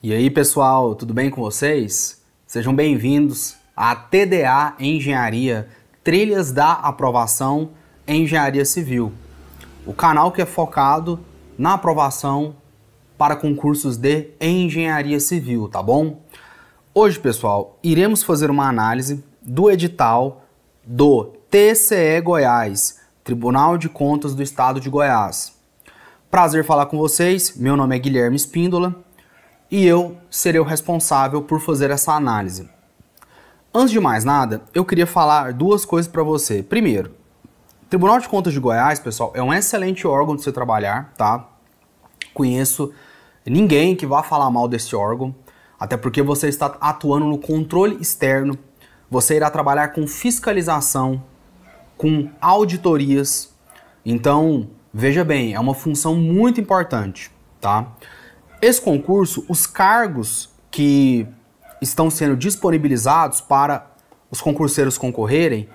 E aí, pessoal, tudo bem com vocês? Sejam bem-vindos à TDA Engenharia, Trilhas da Aprovação em Engenharia Civil, o canal que é focado na aprovação para concursos de Engenharia Civil, tá bom? Hoje, pessoal, iremos fazer uma análise do edital do TCE Goiás, Tribunal de Contas do Estado de Goiás. Prazer falar com vocês, meu nome é Guilherme Espíndola e eu serei o responsável por fazer essa análise. Antes de mais nada, eu queria falar duas coisas para você. Primeiro, o Tribunal de Contas de Goiás, pessoal, é um excelente órgão de você trabalhar, tá? Conheço ninguém que vá falar mal desse órgão, até porque você está atuando no controle externo, você irá trabalhar com fiscalização, com auditorias. Então, veja bem, é uma função muito importante, tá? Esse concurso, os cargos que estão sendo disponibilizados para os concurseiros concorrerem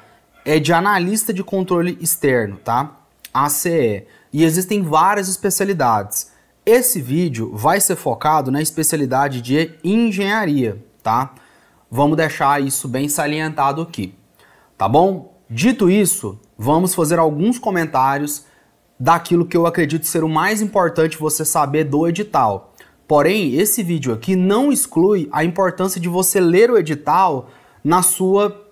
é de analista de controle externo, tá? ACE. E existem várias especialidades. Esse vídeo vai ser focado na especialidade de engenharia, tá? Vamos deixar isso bem salientado aqui, tá bom? Dito isso, vamos fazer alguns comentários daquilo que eu acredito ser o mais importante você saber do edital. Porém, esse vídeo aqui não exclui a importância de você ler o edital na sua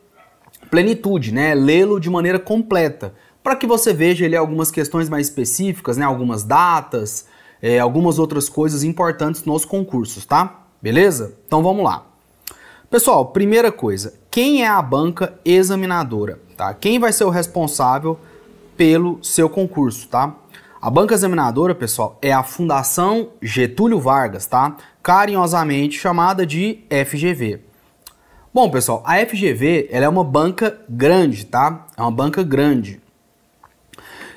plenitude, né? Lê-lo de maneira completa, para que você veja ali algumas questões mais específicas, né? Algumas datas, algumas outras coisas importantes nos concursos, tá? Beleza? Então vamos lá. Pessoal, primeira coisa, quem é a banca examinadora, tá? Quem vai ser o responsável pelo seu concurso, tá? A banca examinadora, pessoal, é a Fundação Getúlio Vargas, tá? Carinhosamente chamada de FGV. Bom, pessoal, a FGV, ela é uma banca grande, tá? É uma banca grande.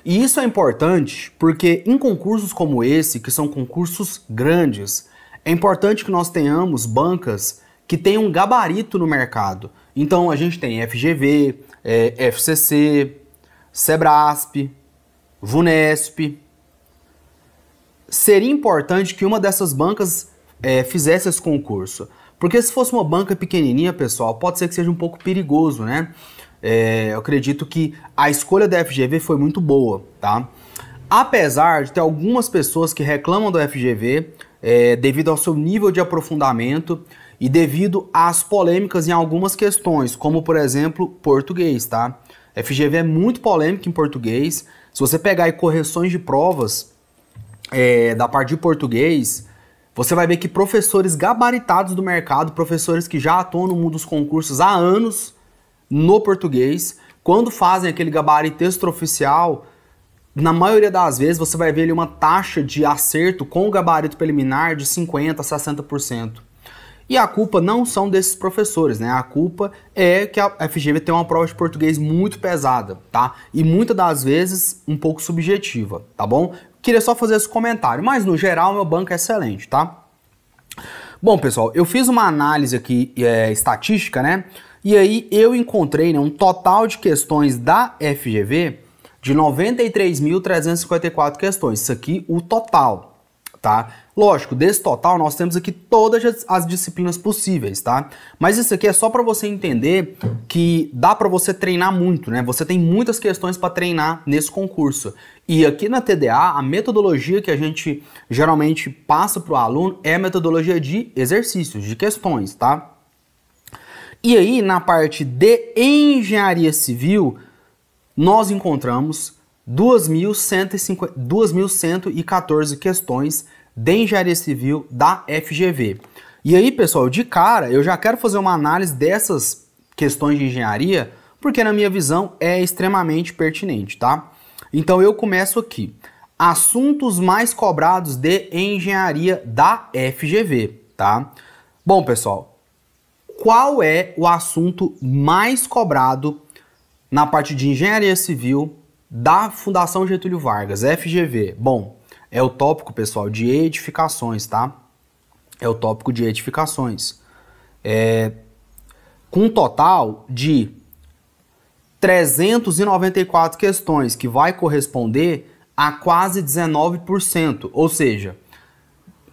E isso é importante porque em concursos como esse, que são concursos grandes, é importante que nós tenhamos bancas que tenham um gabarito no mercado. Então, a gente tem FGV, FCC, Sebrasp, VUNESP. Seria importante que uma dessas bancas fizesse esse concurso, porque se fosse uma banca pequenininha, pessoal, pode ser que seja um pouco perigoso, né? Eu acredito que a escolha da FGV foi muito boa, tá? Apesar de ter algumas pessoas que reclamam da FGV devido ao seu nível de aprofundamento e devido às polêmicas em algumas questões, como por exemplo, português, tá? FGV é muito polêmica em português. Se você pegar aí correções de provas da parte de português, você vai ver que professores gabaritados do mercado, professores que já atuam no mundo dos concursos há anos no português, quando fazem aquele gabarito extraoficial, na maioria das vezes você vai ver ali uma taxa de acerto com o gabarito preliminar de 50% a 60%. E a culpa não são desses professores, né? A culpa é que a FGV tem uma prova de português muito pesada, tá? E muitas das vezes um pouco subjetiva, tá bom? Queria só fazer esse comentário, mas no geral meu banco é excelente, tá? Bom, pessoal, eu fiz uma análise aqui estatística, né? E aí eu encontrei, né, um total de questões da FGV de 93.354 questões. Isso aqui, o total. Tá? Lógico, desse total nós temos aqui todas as disciplinas possíveis, tá? Mas isso aqui é só para você entender que dá para você treinar muito, né? Você tem muitas questões para treinar nesse concurso. E aqui na TDA, a metodologia que a gente geralmente passa para o aluno é a metodologia de exercícios, de questões, tá? E aí, na parte de engenharia civil, nós encontramos 2.114 questões de engenharia civil da FGV. E aí, pessoal, de cara, eu já quero fazer uma análise dessas questões de engenharia, porque na minha visão é extremamente pertinente, tá? Então eu começo aqui. Assuntos mais cobrados de engenharia da FGV, tá? Bom, pessoal, qual é o assunto mais cobrado na parte de engenharia civil da Fundação Getúlio Vargas, FGV? Bom, é o tópico, pessoal, de edificações, tá? É o tópico de edificações. Com um total de 394 questões, que vai corresponder a quase 19%. Ou seja,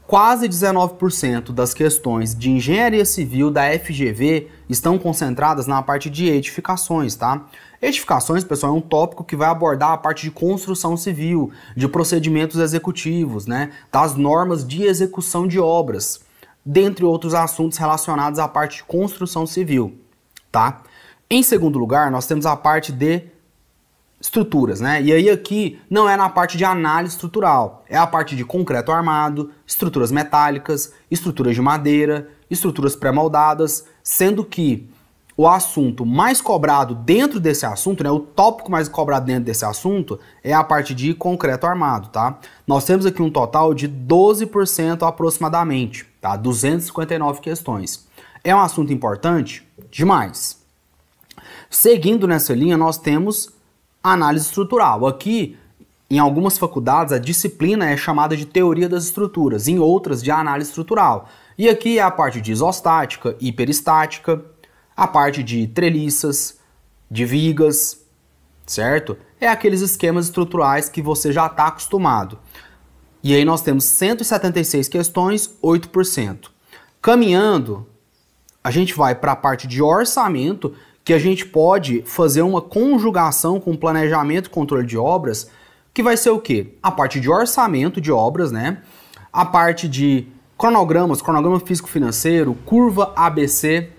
quase 19% das questões de engenharia civil da FGV estão concentradas na parte de edificações, tá? Edificações, pessoal, é um tópico que vai abordar a parte de construção civil, de procedimentos executivos, né? Das normas de execução de obras, dentre outros assuntos relacionados à parte de construção civil, tá? Em segundo lugar, nós temos a parte de estruturas, né? E aí aqui não é na parte de análise estrutural, é a parte de concreto armado, estruturas metálicas, estruturas de madeira, estruturas pré-moldadas, sendo que o assunto mais cobrado dentro desse assunto, né, o tópico mais cobrado dentro desse assunto é a parte de concreto armado, tá? Nós temos aqui um total de 12% aproximadamente, tá? 259 questões. É um assunto importante? Demais. Seguindo nessa linha, nós temos análise estrutural. Aqui, em algumas faculdades, a disciplina é chamada de teoria das estruturas, em outras de análise estrutural. E aqui é a parte de isostática, hiperestática, a parte de treliças, de vigas, certo? É aqueles esquemas estruturais que você já está acostumado. E aí nós temos 176 questões, 8%. Caminhando, a gente vai para a parte de orçamento, que a gente pode fazer uma conjugação com planejamento e controle de obras, que vai ser o quê? A parte de orçamento de obras, né? A parte de cronogramas, cronograma físico-financeiro, curva ABC.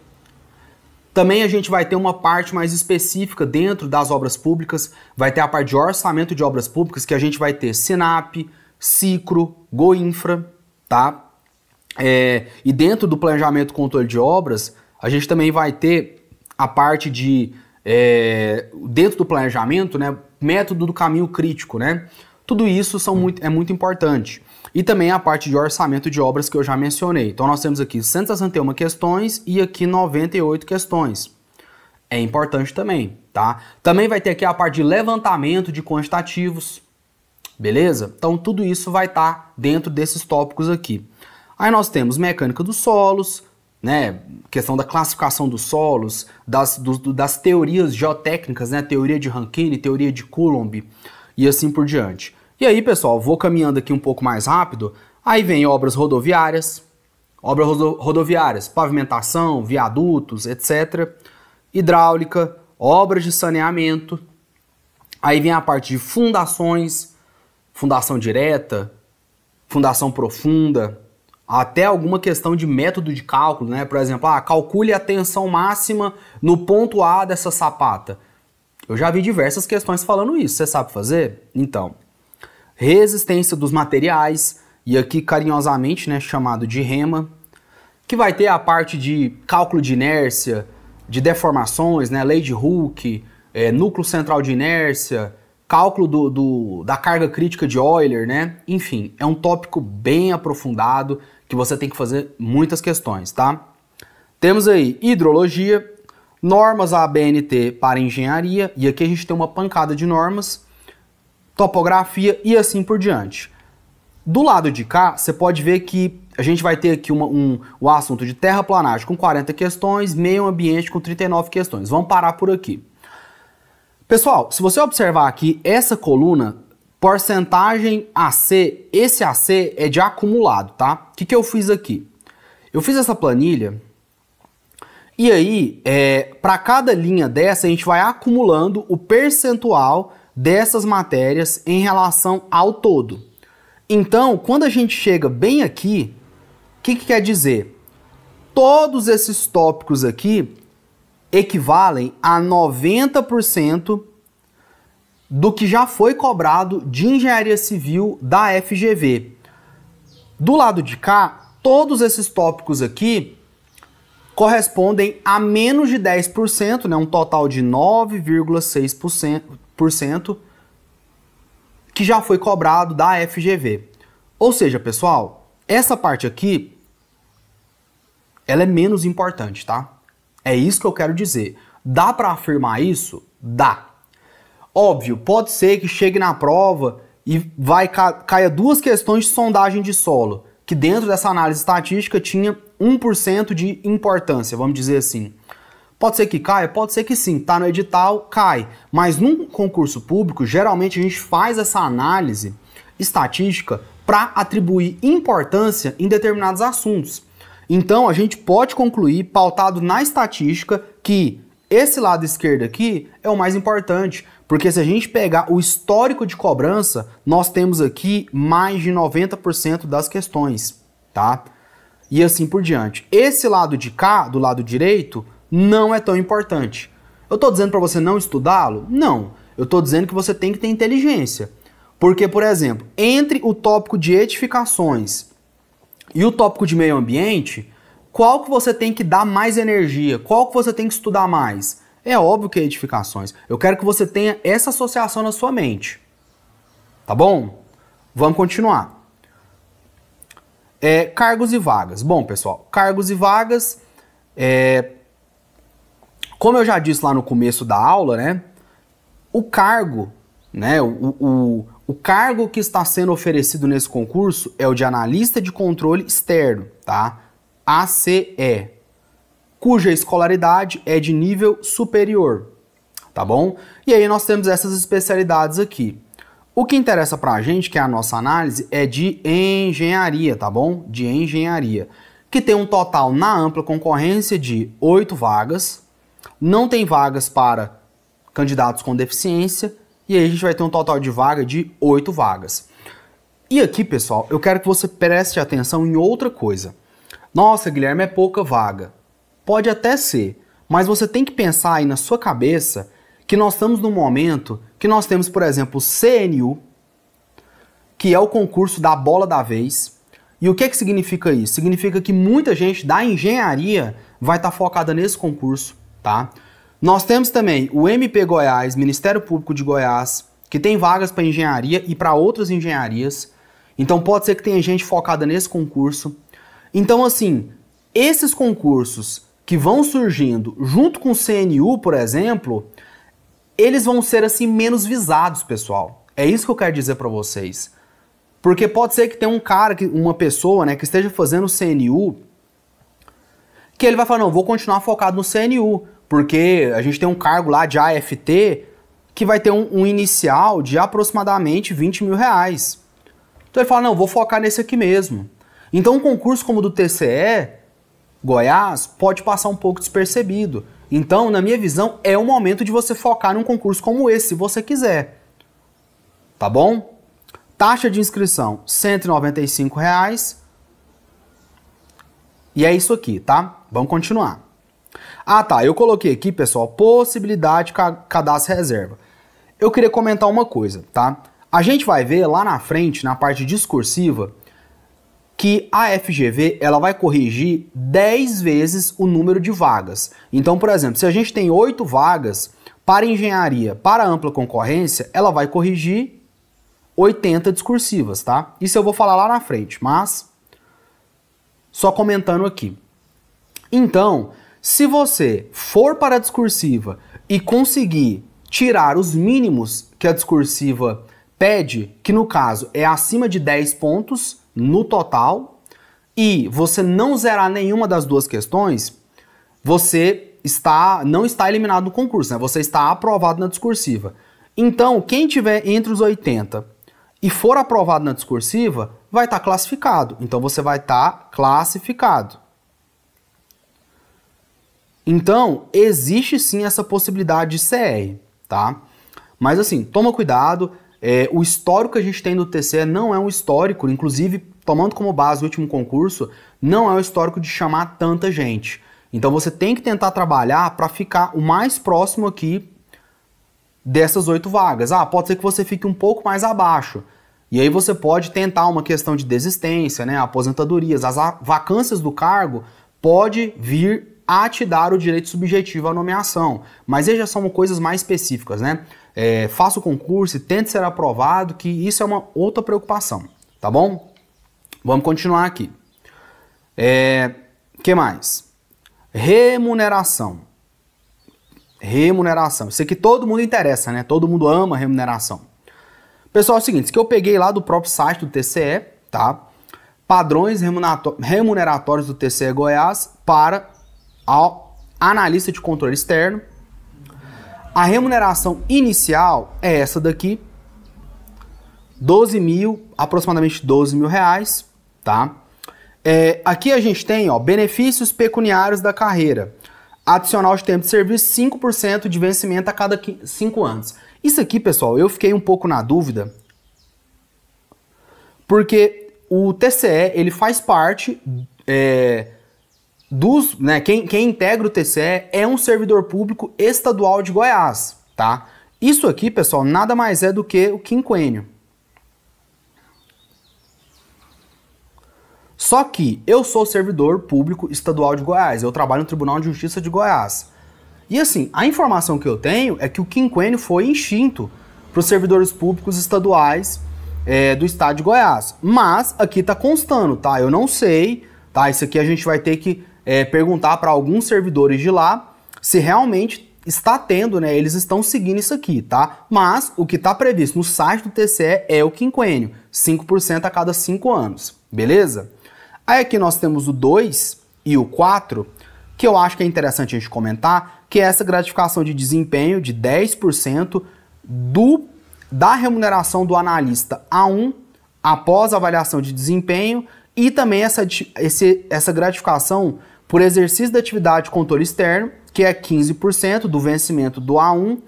Também a gente vai ter uma parte mais específica dentro das obras públicas, vai ter a parte de orçamento de obras públicas, que a gente vai ter SINAP, Cicro, Goinfra, tá? E dentro do planejamento e controle de obras, a gente também vai ter a parte de, dentro do planejamento, né, método do caminho crítico, né? Tudo isso é muito importante. E também a parte de orçamento de obras que eu já mencionei. Então nós temos aqui 161 questões e aqui 98 questões. É importante também, tá? Também vai ter aqui a parte de levantamento de quantitativos, beleza? Então tudo isso vai estar dentro desses tópicos aqui. Aí nós temos mecânica dos solos, né, questão da classificação dos solos, das teorias geotécnicas, né, teoria de Rankine, teoria de Coulomb e assim por diante. E aí, pessoal, vou caminhando aqui um pouco mais rápido, aí vem obras rodoviárias, pavimentação, viadutos, etc. Hidráulica, obras de saneamento, aí vem a parte de fundações, fundação direta, fundação profunda, até alguma questão de método de cálculo, né? Por exemplo, calcule a tensão máxima no ponto A dessa sapata. Eu já vi diversas questões falando isso, você sabe fazer? Então, resistência dos materiais, e aqui carinhosamente, né, chamado de REMA, que vai ter a parte de cálculo de inércia, de deformações, né, lei de Hooke, núcleo central de inércia, cálculo da carga crítica de Euler, né? Enfim, é um tópico bem aprofundado que você tem que fazer muitas questões, tá? Temos aí hidrologia, normas ABNT para engenharia, e aqui a gente tem uma pancada de normas, topografia e assim por diante. Do lado de cá, você pode ver que a gente vai ter aqui o assunto de terraplanagem com 40 questões, meio ambiente com 39 questões. Vamos parar por aqui. Pessoal, se você observar aqui essa coluna, porcentagem AC, esse AC é de acumulado, tá? O que eu fiz aqui? Eu fiz essa planilha e aí, para cada linha dessa, a gente vai acumulando o percentual dessas matérias em relação ao todo. Então, quando a gente chega bem aqui, o que quer dizer? Todos esses tópicos aqui equivalem a 90% do que já foi cobrado de engenharia civil da FGV. Do lado de cá, todos esses tópicos aqui correspondem a menos de 10%, né, um total de 9,6% que já foi cobrado da FGV. Ou seja, pessoal, essa parte aqui, ela é menos importante, tá? É isso que eu quero dizer. Dá para afirmar isso? Dá. Óbvio, pode ser que chegue na prova e caia duas questões de sondagem de solo, que dentro dessa análise estatística tinha 1% de importância, vamos dizer assim. Pode ser que caia? Pode ser que sim, tá no edital, cai. Mas num concurso público, geralmente a gente faz essa análise estatística para atribuir importância em determinados assuntos. Então, a gente pode concluir, pautado na estatística, que esse lado esquerdo aqui é o mais importante, porque se a gente pegar o histórico de cobrança, nós temos aqui mais de 90% das questões, tá? E assim por diante. Esse lado de cá, do lado direito, não é tão importante. Eu tô dizendo para você não estudá-lo? Não. Eu tô dizendo que você tem que ter inteligência. Porque, por exemplo, entre o tópico de edificações e o tópico de meio ambiente, qual que você tem que dar mais energia? Qual que você tem que estudar mais? É óbvio que é edificações. Eu quero que você tenha essa associação na sua mente. Tá bom? Vamos continuar. Cargos e vagas. Bom, pessoal, cargos e vagas, como eu já disse lá no começo da aula, né? O cargo, né? O cargo que está sendo oferecido nesse concurso é o de analista de controle externo, tá? ACE, cuja escolaridade é de nível superior, tá bom? E aí nós temos essas especialidades aqui. O que interessa pra gente, que é a nossa análise, é de engenharia, tá bom? De engenharia, que tem um total na ampla concorrência de 8 vagas, não tem vagas para candidatos com deficiência, e aí a gente vai ter um total de vaga de 8 vagas. E aqui, pessoal, eu quero que você preste atenção em outra coisa. Nossa, Guilherme, é pouca vaga. Pode até ser, mas você tem que pensar aí na sua cabeça que nós estamos num momento que nós temos, por exemplo, o CNU, que é o concurso da bola da vez. E o que que significa isso? Significa que muita gente da engenharia vai estar focada nesse concurso, tá? Nós temos também o MP Goiás, Ministério Público de Goiás, que tem vagas para engenharia e para outras engenharias. Então pode ser que tenha gente focada nesse concurso. Então, assim, esses concursos que vão surgindo junto com o CNU, por exemplo, eles vão ser assim menos visados, pessoal. É isso que eu quero dizer para vocês. Porque pode ser que tenha um cara, uma pessoa, né, que esteja fazendo o CNU, que ele vai falar, não, vou continuar focado no CNU, porque a gente tem um cargo lá de AFT que vai ter um inicial de aproximadamente 20 mil reais. Então ele fala, não, vou focar nesse aqui mesmo. Então um concurso como o do TCE, Goiás, pode passar um pouco despercebido. Então, na minha visão, é o momento de você focar num concurso como esse, se você quiser. Tá bom? Taxa de inscrição, R$ 195. E é isso aqui, tá? Vamos continuar. Ah, tá. Eu coloquei aqui, pessoal, possibilidade de cadastro reserva. Eu queria comentar uma coisa, tá? A gente vai ver lá na frente, na parte discursiva, que a FGV ela vai corrigir 10 vezes o número de vagas. Então, por exemplo, se a gente tem 8 vagas para engenharia para ampla concorrência, ela vai corrigir 80 discursivas, tá? Isso eu vou falar lá na frente, mas só comentando aqui. Então, se você for para a discursiva e conseguir tirar os mínimos que a discursiva pede, que no caso é acima de 10 pontos no total, e você não zerar nenhuma das duas questões, você não está eliminado do concurso, né? Você está aprovado na discursiva. Então, quem tiver entre os 80 e for aprovado na discursiva, vai estar classificado. Então, você vai estar classificado. Então, existe sim essa possibilidade de CR, tá? Mas assim, toma cuidado. O histórico que a gente tem do TCE não é um histórico, inclusive, tomando como base o último concurso, não é um histórico de chamar tanta gente. Então você tem que tentar trabalhar para ficar o mais próximo aqui dessas 8 vagas. Ah, pode ser que você fique um pouco mais abaixo. E aí você pode tentar uma questão de desistência, né, aposentadorias. As vacâncias do cargo pode vir a te dar o direito subjetivo à nomeação. Mas aí já são coisas mais específicas, né? Faça o concurso e tente ser aprovado, que isso é uma outra preocupação, tá bom? Vamos continuar aqui. Que mais? Remuneração. Remuneração. Isso aqui todo mundo interessa, né? Todo mundo ama remuneração. Pessoal, é o seguinte, isso que eu peguei lá do próprio site do TCE, tá? Padrões remuneratórios do TCE Goiás para analista de controle externo. A remuneração inicial é essa daqui. aproximadamente 12 mil reais, tá? Aqui a gente tem, ó, benefícios pecuniários da carreira. Adicional de tempo de serviço, 5% de vencimento a cada 5 anos. Isso aqui, pessoal, eu fiquei um pouco na dúvida, porque o TCE, ele faz parte né, quem integra o TCE é um servidor público estadual de Goiás, tá? Isso aqui, pessoal, nada mais é do que o quinquênio. Só que eu sou servidor público estadual de Goiás, eu trabalho no Tribunal de Justiça de Goiás. E assim, a informação que eu tenho é que o quinquênio foi extinto para os servidores públicos estaduais do estado de Goiás. Mas aqui tá constando, tá? Eu não sei, tá? Isso aqui a gente vai ter que perguntar para alguns servidores de lá se realmente está tendo, né? Eles estão seguindo isso aqui, tá? Mas o que está previsto no site do TCE é o quinquênio, 5% a cada 5 anos, beleza? Aí aqui nós temos o 2 e o 4, que eu acho que é interessante a gente comentar, que é essa gratificação de desempenho de 10% da remuneração do analista A1 após a avaliação de desempenho e também essa gratificação por exercício da atividade de controle externo, que é 15% do vencimento do A1,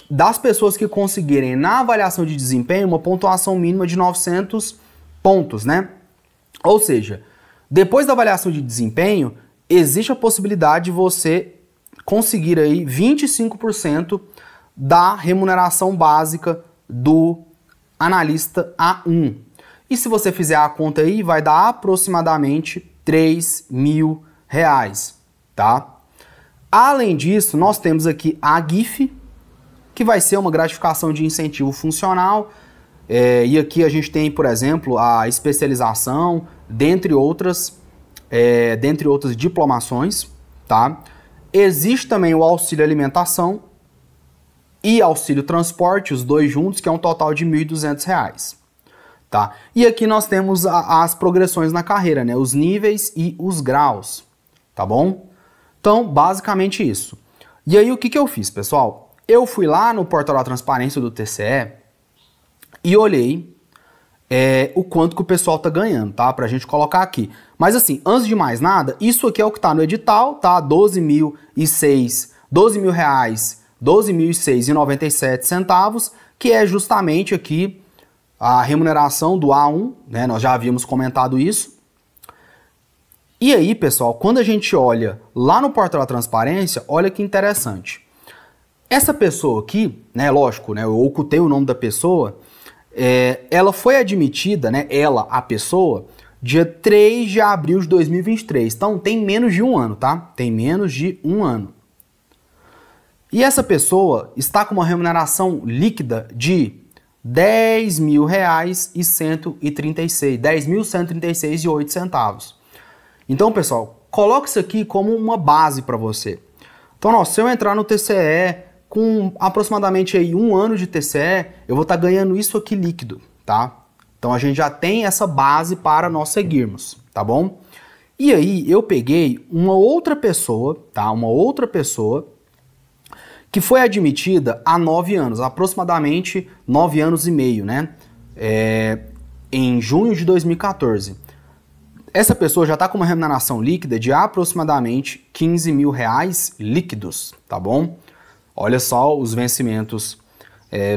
das pessoas que conseguirem na avaliação de desempenho uma pontuação mínima de 900 pontos, né? Ou seja, depois da avaliação de desempenho, existe a possibilidade de você conseguir aí 25% da remuneração básica do analista A1. E se você fizer a conta aí, vai dar aproximadamente 3 mil reais, tá? Além disso, nós temos aqui a GIF, que vai ser uma gratificação de incentivo funcional, e aqui a gente tem, por exemplo, a especialização, dentre outras diplomações, tá? Existe também o auxílio alimentação e auxílio transporte, os dois juntos, que é um total de R$ 1.200, tá? E aqui nós temos as progressões na carreira, né? Os níveis e os graus, tá bom? Então, basicamente isso. E aí, o que eu fiz, pessoal? Eu fui lá no portal da transparência do TCE e olhei o quanto que o pessoal tá ganhando, tá? Pra gente colocar aqui. Mas assim, antes de mais nada, isso aqui é o que tá no edital, tá? R$12.006,97, que é justamente aqui a remuneração do A1, né? Nós já havíamos comentado isso. E aí, pessoal, quando a gente olha lá no portal da transparência, olha que interessante. Essa pessoa aqui, né, lógico, né, eu ocultei o nome da pessoa, ela foi admitida, né, a pessoa, dia 3 de abril de 2023. Então, tem menos de um ano, tá? Tem menos de um ano. E essa pessoa está com uma remuneração líquida de R$10.136, R$10.136,08. Então, pessoal, coloque isso aqui como uma base para você. Então, se eu entrar no TCE com aproximadamente aí um ano de TCE, eu vou estar ganhando isso aqui líquido, tá? Então, a gente já tem essa base para nós seguirmos, tá bom? E aí, eu peguei uma outra pessoa, tá? Uma outra pessoa que foi admitida há 9 anos, aproximadamente 9 anos e meio, né? Em junho de 2014. Essa pessoa já está com uma remuneração líquida de aproximadamente R$15 mil líquidos, tá bom? Olha só os vencimentos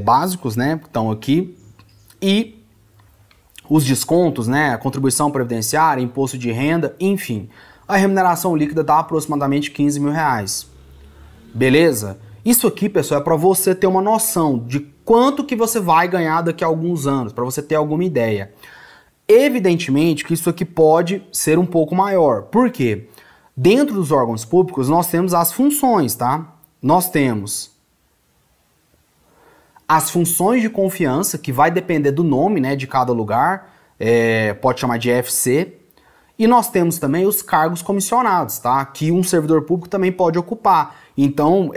básicos, né, que estão aqui. E os descontos, né, a contribuição previdenciária, imposto de renda, enfim. A remuneração líquida dá aproximadamente R$15 mil. Beleza? Isso aqui, pessoal, é para você ter uma noção de quanto que você vai ganhar daqui a alguns anos, para você ter alguma ideia. Evidentemente que isso aqui pode ser um pouco maior. Por quê? Dentro dos órgãos públicos nós temos as funções, tá? Nós temos as funções de confiança, que vai depender do nome, né, de cada lugar, pode chamar de FC. E nós temos também os cargos comissionados, tá? Que um servidor público também pode ocupar. Então,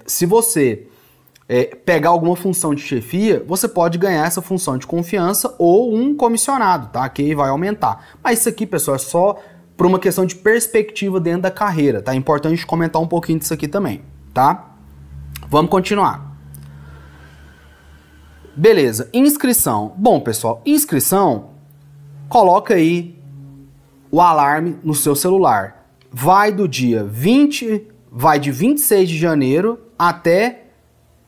se você pegar alguma função de chefia, você pode ganhar essa função de confiança ou um comissionado, tá? Que aí vai aumentar. Mas isso aqui, pessoal, é só por uma questão de perspectiva dentro da carreira, tá? É importante comentar um pouquinho disso aqui também, tá? Vamos continuar. Beleza, inscrição. Bom, pessoal, inscrição, coloca aí o alarme no seu celular. Vai de 26 de janeiro até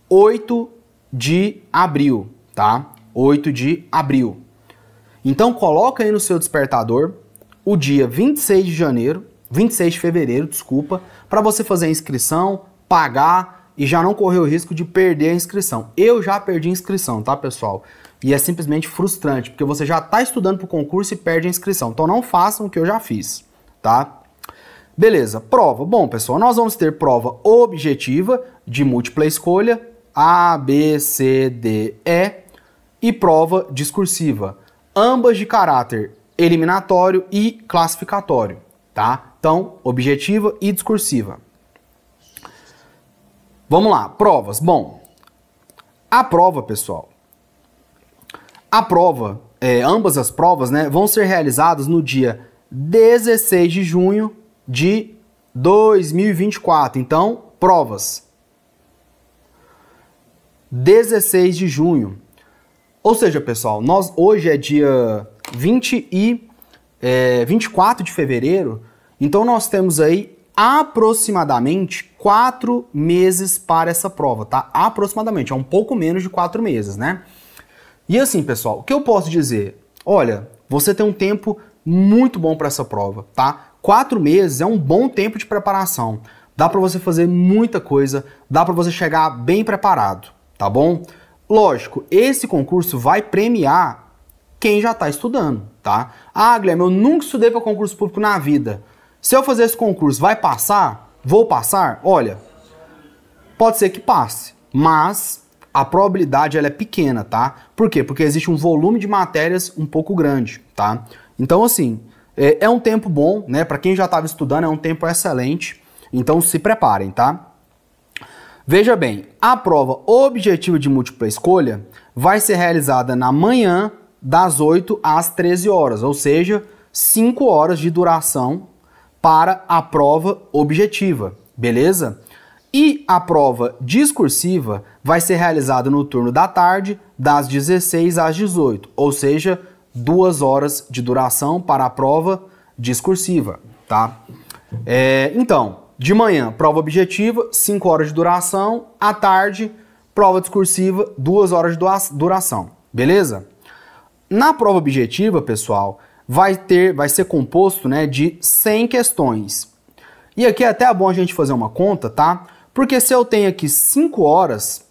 8 de abril, tá? 8 de abril. Então coloca aí no seu despertador o dia 26 de fevereiro, desculpa, para você fazer a inscrição, pagar e já não correr o risco de perder a inscrição. Eu já perdi a inscrição, tá, pessoal? E é simplesmente frustrante, porque você já está estudando para o concurso e perde a inscrição. Então não façam o que eu já fiz, tá? Beleza, prova. Bom, pessoal, nós vamos ter prova objetiva de múltipla escolha, A, B, C, D, E, e prova discursiva, ambas de caráter eliminatório e classificatório, tá? Então, objetiva e discursiva. Vamos lá, provas. Bom, a prova, pessoal, ambas as provas, né, vão ser realizadas no dia 16 de junho de 2024. Então, provas. 16 de junho. Ou seja, pessoal, hoje é dia 24 de fevereiro, então nós temos aí aproximadamente 4 meses para essa prova, tá? Aproximadamente, é um pouco menos de 4 meses, né? E assim, pessoal, o que eu posso dizer? Olha, você tem um tempo muito bom para essa prova, tá? 4 meses é um bom tempo de preparação. Dá para você fazer muita coisa, dá para você chegar bem preparado, tá bom? Lógico, esse concurso vai premiar quem já está estudando, tá? Ah, Guilherme, eu nunca estudei para concurso público na vida. Se eu fazer esse concurso, vai passar? Vou passar? Olha, pode ser que passe, mas a probabilidade ela é pequena, tá? Por quê? Porque existe um volume de matérias um pouco grande, tá? Então, assim, é um tempo bom, né? Para quem já estava estudando, é um tempo excelente. Então, se preparem, tá? Veja bem, a prova objetiva de múltipla escolha vai ser realizada na manhã das 8 às 13 horas, ou seja, 5 horas de duração para a prova objetiva, beleza? E a prova discursiva vai ser realizada no turno da tarde, das 16 às 18, ou seja, 2 horas de duração para a prova discursiva, tá? Então, de manhã, prova objetiva, 5 horas de duração. À tarde, prova discursiva, 2 horas de duração. Beleza? Na prova objetiva, pessoal, vai ser composto, né, de 100 questões. E aqui é até bom a gente fazer uma conta, tá? Porque se eu tenho aqui 5 horas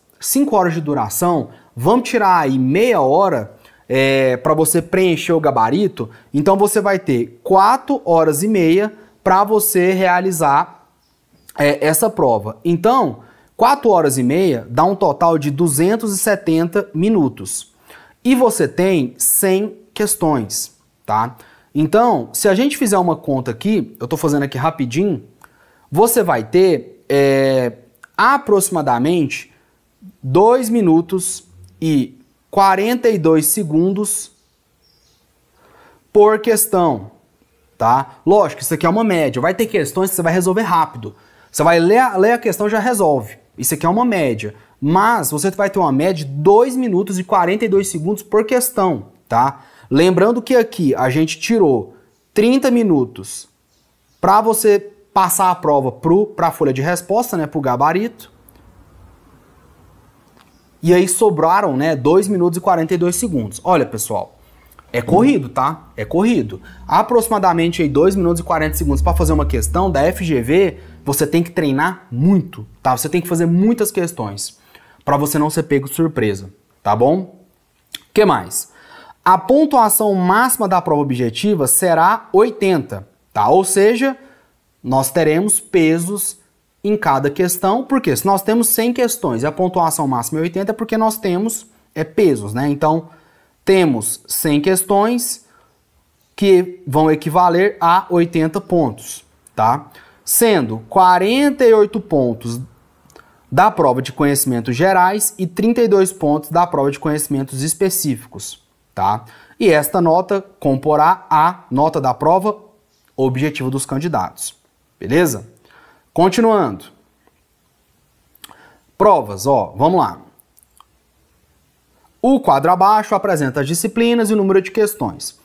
de duração, vamos tirar aí meia hora para você preencher o gabarito. Então, você vai ter 4 horas e meia para você realizar essa prova. Então, 4 horas e meia dá um total de 270 minutos. E você tem 100 questões, tá? Então, se a gente fizer uma conta aqui, eu tô fazendo aqui rapidinho, você vai ter aproximadamente 2 minutos e 42 segundos por questão, tá? Lógico, isso aqui é uma média. Vai ter questões que você vai resolver rápido. Você vai ler a questão e já resolve. Isso aqui é uma média. Mas você vai ter uma média de 2 minutos e 42 segundos por questão, tá? Lembrando que aqui a gente tirou 30 minutos para você passar a prova para a folha de resposta, né, para o gabarito. E aí sobraram, né, 2 minutos e 42 segundos. Olha, pessoal, é corrido, tá? É corrido. Aproximadamente aí 2 minutos e 40 segundos para fazer uma questão da FGV, você tem que treinar muito, tá? Você tem que fazer muitas questões para você não ser pego de surpresa, tá bom? O que mais? A pontuação máxima da prova objetiva será 80, tá? Ou seja, nós teremos pesos em cada questão, porque se nós temos 100 questões e a pontuação máxima é 80, é porque nós temos pesos, né? Então, temos 100 questões que vão equivaler a 80 pontos, tá? Sendo 48 pontos da prova de conhecimentos gerais e 32 pontos da prova de conhecimentos específicos, tá? E esta nota comporá a nota da prova objetiva dos candidatos, beleza? Continuando. Provas, ó, vamos lá. O quadro abaixo apresenta as disciplinas e o número de questões.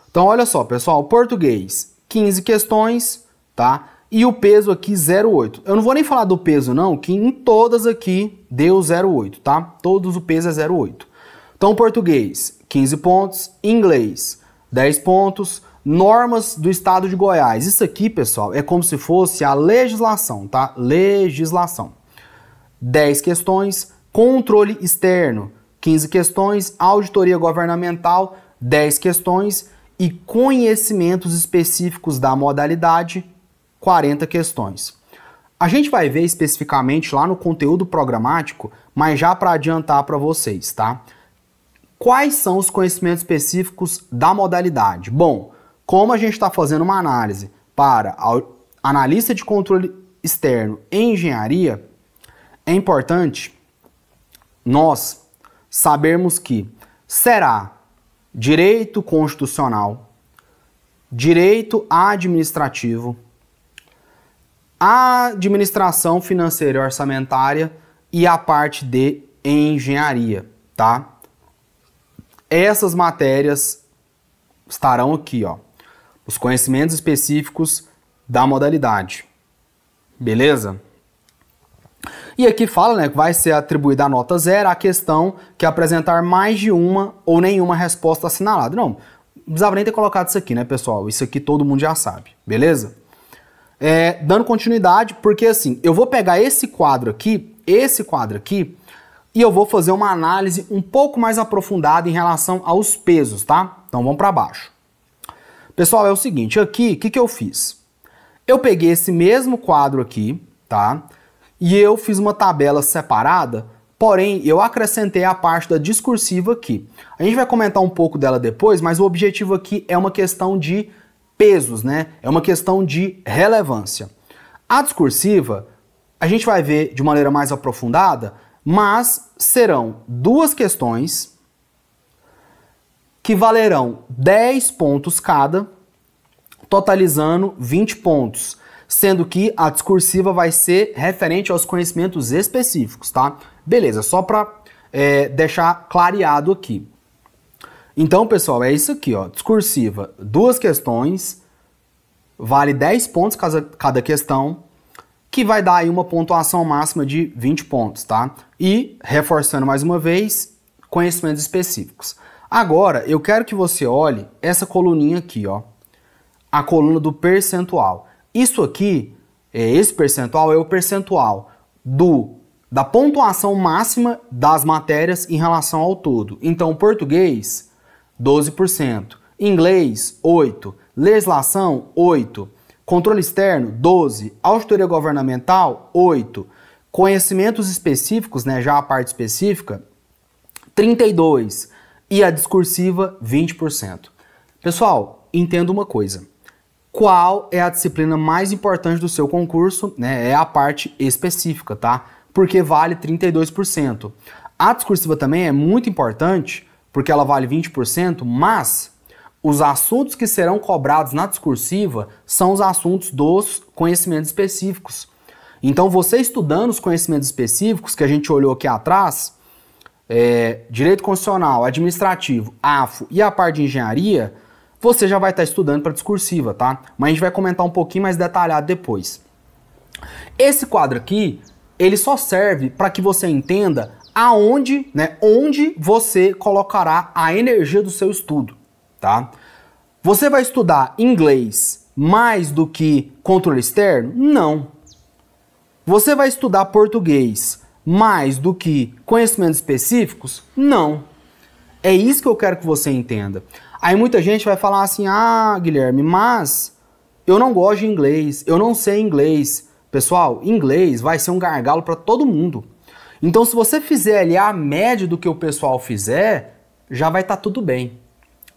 Então, olha só, pessoal, português, 15 questões, tá? E o peso aqui, 0,8. Eu não vou nem falar do peso, não, que em todas aqui deu 0,8, tá? Todos o peso é 0,8. Então, português, 15 pontos. Inglês, 10 pontos. Normas do estado de Goiás. Isso aqui, pessoal, é como se fosse a legislação, tá? Legislação. 10 questões. Controle externo, 15 questões. Auditoria governamental, 10 questões. E conhecimentos específicos da modalidade, 40 questões. A gente vai ver especificamente lá no conteúdo programático, mas já para adiantar para vocês, tá? Quais são os conhecimentos específicos da modalidade? Bom, como a gente está fazendo uma análise para analista de controle externo em engenharia, é importante nós sabermos que será direito constitucional, direito administrativo, administração financeira e orçamentária e a parte de engenharia, tá? Essas matérias estarão aqui, ó, os conhecimentos específicos da modalidade, beleza? E aqui fala, né, que vai ser atribuída a nota 0 à questão que apresentar mais de uma ou nenhuma resposta assinalada. Não precisava nem ter colocado isso aqui, né, pessoal? Isso aqui todo mundo já sabe, beleza? Dando continuidade, porque assim, eu vou pegar esse quadro aqui, e eu vou fazer uma análise um pouco mais aprofundada em relação aos pesos, tá? Então vamos para baixo. Pessoal, é o seguinte, aqui, o que eu fiz? Eu peguei esse mesmo quadro aqui, tá? E eu fiz uma tabela separada, porém eu acrescentei a parte da discursiva aqui. A gente vai comentar um pouco dela depois, mas o objetivo aqui é uma questão de pesos, né? É uma questão de relevância. A discursiva, a gente vai ver de maneira mais aprofundada, mas serão 2 questões que valerão 10 pontos cada, totalizando 20 pontos. Sendo que a discursiva vai ser referente aos conhecimentos específicos, tá? Beleza, só para deixar clareado aqui. Então, pessoal, é isso aqui, ó. Discursiva, 2 questões, vale 10 pontos cada questão, que vai dar aí uma pontuação máxima de 20 pontos, tá? E, reforçando mais uma vez, conhecimentos específicos. Agora, eu quero que você olhe essa coluninha aqui, ó. A coluna do percentual. Isso aqui, esse percentual é o percentual da pontuação máxima das matérias em relação ao todo. Então, português, 12%, inglês, 8%, legislação, 8%, controle externo, 12%, auditoria governamental, 8%, conhecimentos específicos, né, já a parte específica, 32%, e a discursiva, 20%. Pessoal, entenda uma coisa. Qual é a disciplina mais importante do seu concurso, né? É a parte específica, tá? Porque vale 32%. A discursiva também é muito importante, porque ela vale 20%, mas os assuntos que serão cobrados na discursiva são os assuntos dos conhecimentos específicos. Então, você estudando os conhecimentos específicos, que a gente olhou aqui atrás, direito constitucional, administrativo, AFO e a parte de engenharia, você já vai estar estudando para discursiva, tá? Mas a gente vai comentar um pouquinho mais detalhado depois. Esse quadro aqui, ele só serve para que você entenda aonde, né, onde você colocará a energia do seu estudo, tá? Você vai estudar inglês mais do que controle externo? Não. Você vai estudar português mais do que conhecimentos específicos? Não. É isso que eu quero que você entenda. Aí muita gente vai falar assim, ah, Guilherme, mas eu não gosto de inglês, eu não sei inglês. Pessoal, inglês vai ser um gargalo para todo mundo. Então, se você fizer ali a média do que o pessoal fizer, já vai estar tudo bem,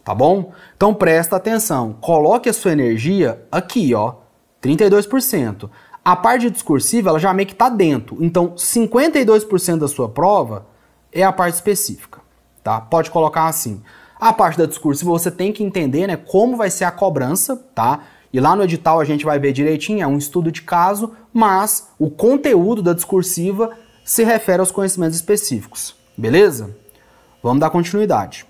tá bom? Então, presta atenção, coloque a sua energia aqui, ó, 32%. A parte discursiva, ela já meio que tá dentro. Então, 52% da sua prova é a parte específica, tá? Pode colocar assim. A parte da discursiva você tem que entender, né, como vai ser a cobrança, tá? E lá no edital a gente vai ver direitinho, é um estudo de caso, mas o conteúdo da discursiva se refere aos conhecimentos específicos, beleza? Vamos dar continuidade.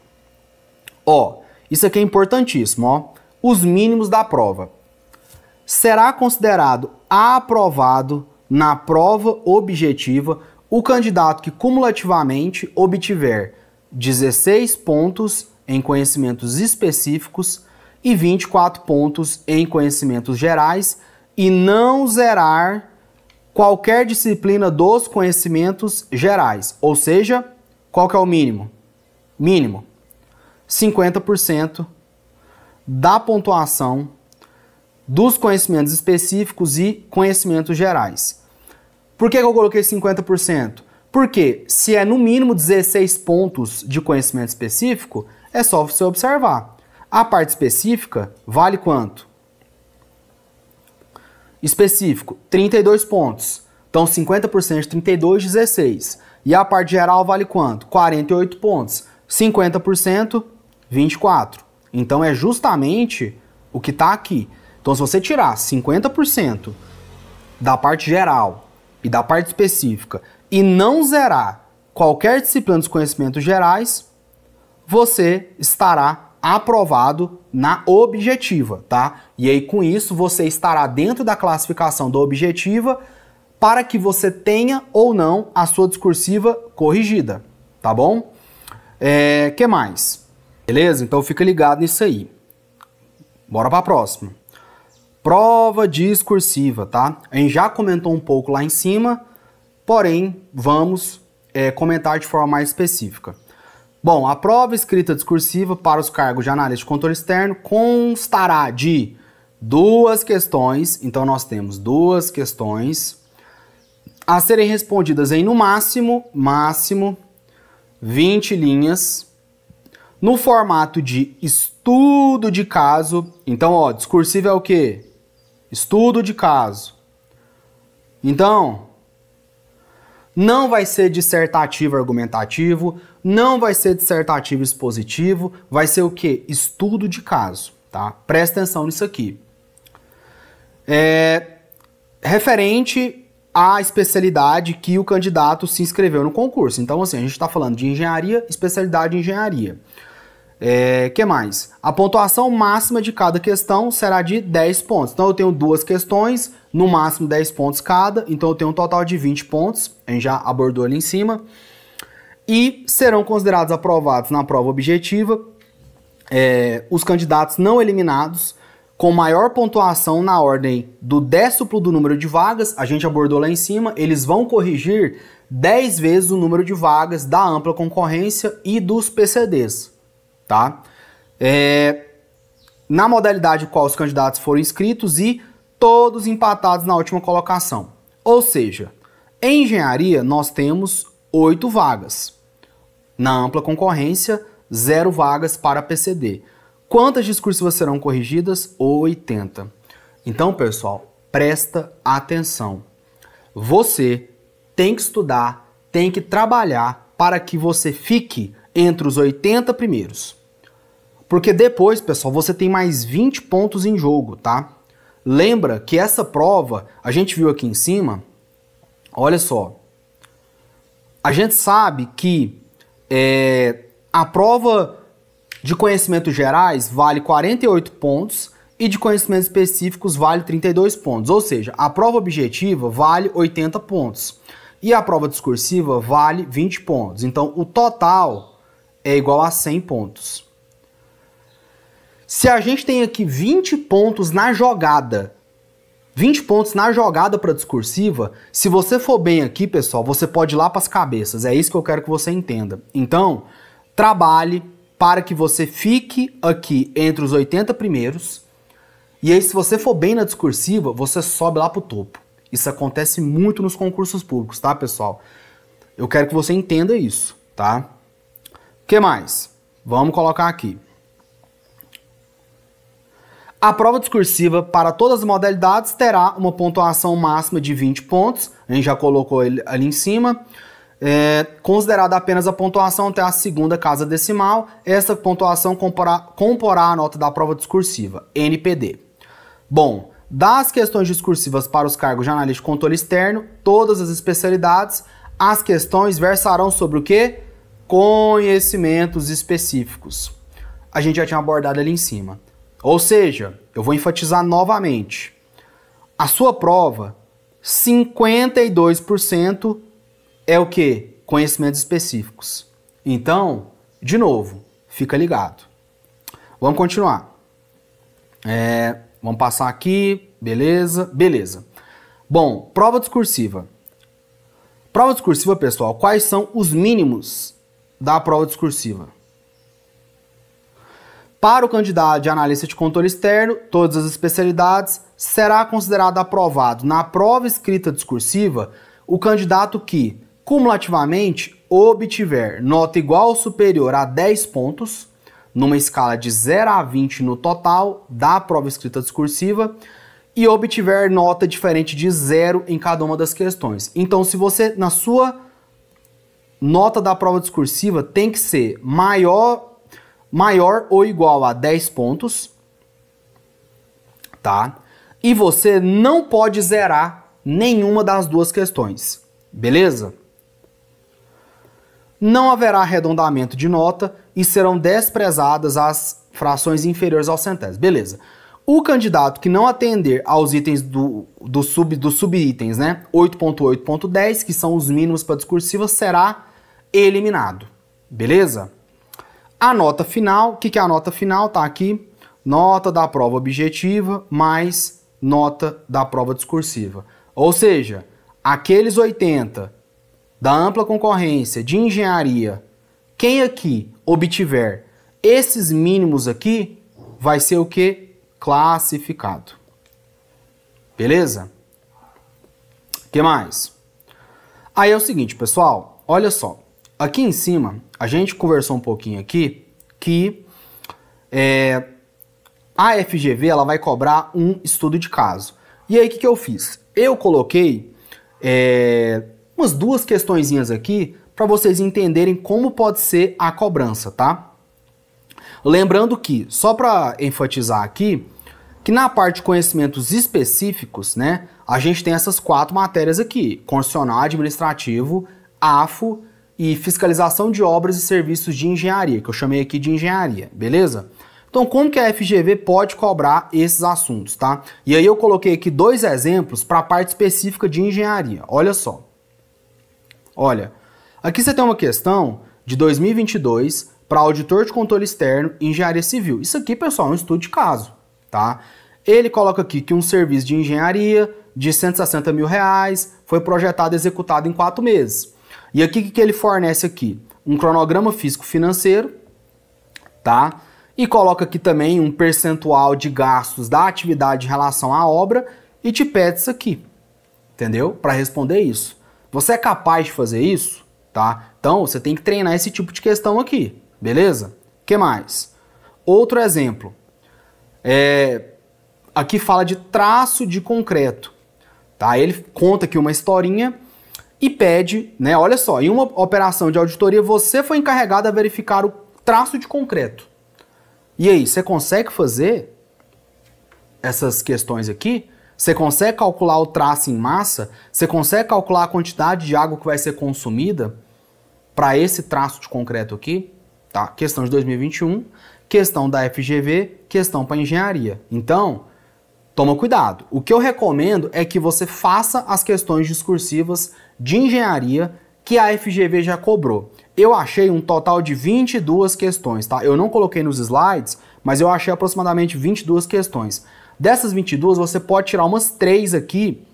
Ó, isso aqui é importantíssimo, ó. Os mínimos da prova. Será considerado aprovado na prova objetiva o candidato que cumulativamente obtiver 16 pontos em conhecimentos específicos e 24 pontos em conhecimentos gerais e não zerar qualquer disciplina dos conhecimentos gerais. Ou seja, qual que é o mínimo? Mínimo 50% da pontuação dos conhecimentos específicos e conhecimentos gerais. Por que eu coloquei 50%? Porque se é no mínimo 16 pontos de conhecimento específico, é só você observar. A parte específica vale quanto? Específico, 32 pontos. Então 50% de 32, 16. E a parte geral vale quanto? 48 pontos. 50%, 24. Então é justamente o que está aqui. Então se você tirar 50% da parte geral e da parte específica e não zerar qualquer disciplina dos conhecimentos gerais, você estará aprovado na objetiva, tá? E aí com isso você estará dentro da classificação da objetiva para que você tenha ou não a sua discursiva corrigida, tá bom? Que mais? Beleza? Então fica ligado nisso aí. Bora para a próxima. Prova discursiva, tá? A gente já comentou um pouco lá em cima, porém vamos comentar de forma mais específica. Bom, a prova escrita discursiva para os cargos de analista de controle externo constará de 2 questões, então nós temos 2 questões a serem respondidas em no máximo 20 linhas, no formato de estudo de caso. Então, ó, discursivo é o quê? Estudo de caso. Então, não vai ser dissertativo argumentativo, não vai ser dissertativo expositivo, vai ser o quê? Estudo de caso, tá? Presta atenção nisso aqui. Referente à especialidade que o candidato se inscreveu no concurso. Então, assim, a gente está falando de engenharia, especialidade em engenharia. Que mais? A pontuação máxima de cada questão será de 10 pontos. Então, eu tenho 2 questões, no máximo 10 pontos cada. Então, eu tenho um total de 20 pontos. A gente já abordou ali em cima. E serão considerados aprovados na prova objetiva os candidatos não eliminados com maior pontuação na ordem do décuplo do número de vagas. A gente abordou lá em cima. Eles vão corrigir 10 vezes o número de vagas da ampla concorrência e dos PCDs. Tá? Na modalidade qual os candidatos foram inscritos e todos empatados na última colocação. Ou seja, em engenharia nós temos 8 vagas. Na ampla concorrência, 0 vagas para PCD. Quantas discursivas serão corrigidas? 80. Então, pessoal, presta atenção. Você tem que estudar, tem que trabalhar para que você fique entre os 80 primeiros. Porque depois, pessoal, você tem mais 20 pontos em jogo, tá? Lembra que essa prova, a gente viu aqui em cima, olha só. A gente sabe que a prova de conhecimentos gerais vale 48 pontos e de conhecimentos específicos vale 32 pontos. Ou seja, a prova objetiva vale 80 pontos e a prova discursiva vale 20 pontos. Então, o total é igual a 100 pontos. Se a gente tem aqui 20 pontos na jogada, 20 pontos na jogada para discursiva, se você for bem aqui, pessoal, você pode ir lá para as cabeças. É isso que eu quero que você entenda. Então, trabalhe para que você fique aqui entre os 80 primeiros. E aí, se você for bem na discursiva, você sobe lá para o topo. Isso acontece muito nos concursos públicos, tá, pessoal? Eu quero que você entenda isso, tá? O que mais? Vamos colocar aqui. A prova discursiva para todas as modalidades terá uma pontuação máxima de 20 pontos. A gente já colocou ele ali em cima. Considerada apenas a pontuação até a segunda casa decimal, essa pontuação comporá a nota da prova discursiva, NPD. Bom, das questões discursivas para os cargos de analista de controle externo, todas as especialidades, as questões versarão sobre o quê? conhecimentos específicos. A gente já tinha abordado ali em cima. Ou seja, eu vou enfatizar novamente. A sua prova, 52% é o quê? Conhecimentos específicos. Então, de novo, fica ligado. Vamos continuar. Vamos passar aqui, beleza? Beleza. Bom, prova discursiva. Prova discursiva, pessoal, quais são os mínimos da prova discursiva? Para o candidato de analista de controle externo, todas as especialidades, será considerado aprovado na prova escrita discursiva o candidato que, cumulativamente, obtiver nota igual ou superior a 10 pontos, numa escala de 0 a 20 no total da prova escrita discursiva, e obtiver nota diferente de 0 em cada uma das questões. Então, se você, na sua nota da prova discursiva, tem que ser maior ou igual a 10 pontos, tá? E você não pode zerar nenhuma das duas questões, beleza? Não haverá arredondamento de nota e serão desprezadas as frações inferiores ao centésimo, beleza? O candidato que não atender aos itens dos subitens, né, 8.8.10, que são os mínimos para discursiva, será eliminado, beleza? A nota final, o que é a nota final? Tá aqui, nota da prova objetiva mais nota da prova discursiva. Ou seja, aqueles 80 da ampla concorrência de engenharia, quem aqui obtiver esses mínimos aqui, vai ser o quê? Classificado. Beleza? O que mais? Aí é o seguinte, pessoal, olha só. Aqui em cima, a gente conversou um pouquinho aqui que a FGV ela vai cobrar um estudo de caso. E aí, o que eu fiz? Eu coloquei umas duas questõezinhas aqui para vocês entenderem como pode ser a cobrança, tá? Lembrando que, só para enfatizar aqui, que na parte de conhecimentos específicos, né, a gente tem essas 4 matérias aqui: constitucional, administrativo, AFO e fiscalização de obras e serviços de engenharia, que eu chamei aqui de engenharia, beleza? Então, como que a FGV pode cobrar esses assuntos, tá? E aí eu coloquei aqui 2 exemplos para a parte específica de engenharia. Olha só. Olha, aqui você tem uma questão de 2022 para auditor de controle externo e engenharia civil. Isso aqui, pessoal, é um estudo de caso, tá? Ele coloca aqui que um serviço de engenharia de R$160 mil foi projetado e executado em 4 meses. E aqui, o que ele fornece aqui? Um cronograma físico-financeiro, tá? E coloca aqui também um percentual de gastos da atividade em relação à obra e te pede isso aqui, entendeu? Para responder isso. Você é capaz de fazer isso, tá? Então, você tem que treinar esse tipo de questão aqui, beleza? O que mais? Outro exemplo. Aqui fala de traço de concreto, tá? Ele conta aqui uma historinha e pede, né? Olha só, em uma operação de auditoria, você foi encarregado a verificar o traço de concreto. E aí, você consegue fazer essas questões aqui? Você consegue calcular o traço em massa? Você consegue calcular a quantidade de água que vai ser consumida para esse traço de concreto aqui? Tá? Questão de 2021, questão da FGV, questão para engenharia. Então, toma cuidado. O que eu recomendo é que você faça as questões discursivas de engenharia que a FGV já cobrou. Eu achei um total de 22 questões, tá? Eu não coloquei nos slides, mas eu achei aproximadamente 22 questões. Dessas 22, você pode tirar umas 3 aqui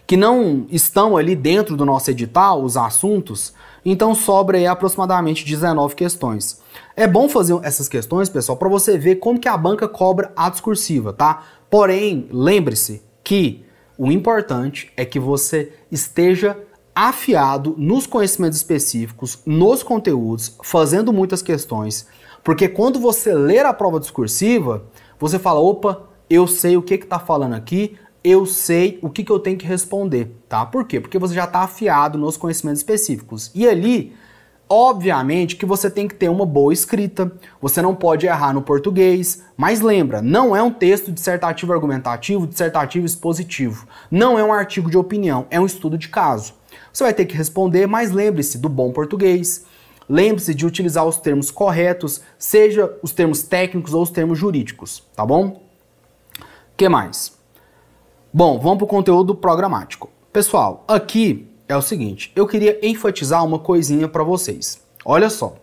que não estão ali dentro do nosso edital, os assuntos, então sobra aí aproximadamente 19 questões. É bom fazer essas questões, pessoal, para você ver como que a banca cobra a discursiva, tá? Porém, lembre-se que o importante é que você esteja afiado nos conhecimentos específicos, nos conteúdos, fazendo muitas questões, porque quando você ler a prova discursiva, você fala, opa, eu sei o que está falando aqui, eu sei o que eu tenho que responder, tá? Por quê? Porque você já está afiado nos conhecimentos específicos. E ali, obviamente, que você tem que ter uma boa escrita, você não pode errar no português, mas lembra, não é um texto dissertativo argumentativo, dissertativo expositivo, não é um artigo de opinião, é um estudo de caso. Você vai ter que responder, mas lembre-se do bom português, lembre-se de utilizar os termos corretos, seja os termos técnicos ou os termos jurídicos, tá bom? O que mais? Bom, vamos para o conteúdo programático. Pessoal, aqui é o seguinte, eu queria enfatizar uma coisinha para vocês. Olha só.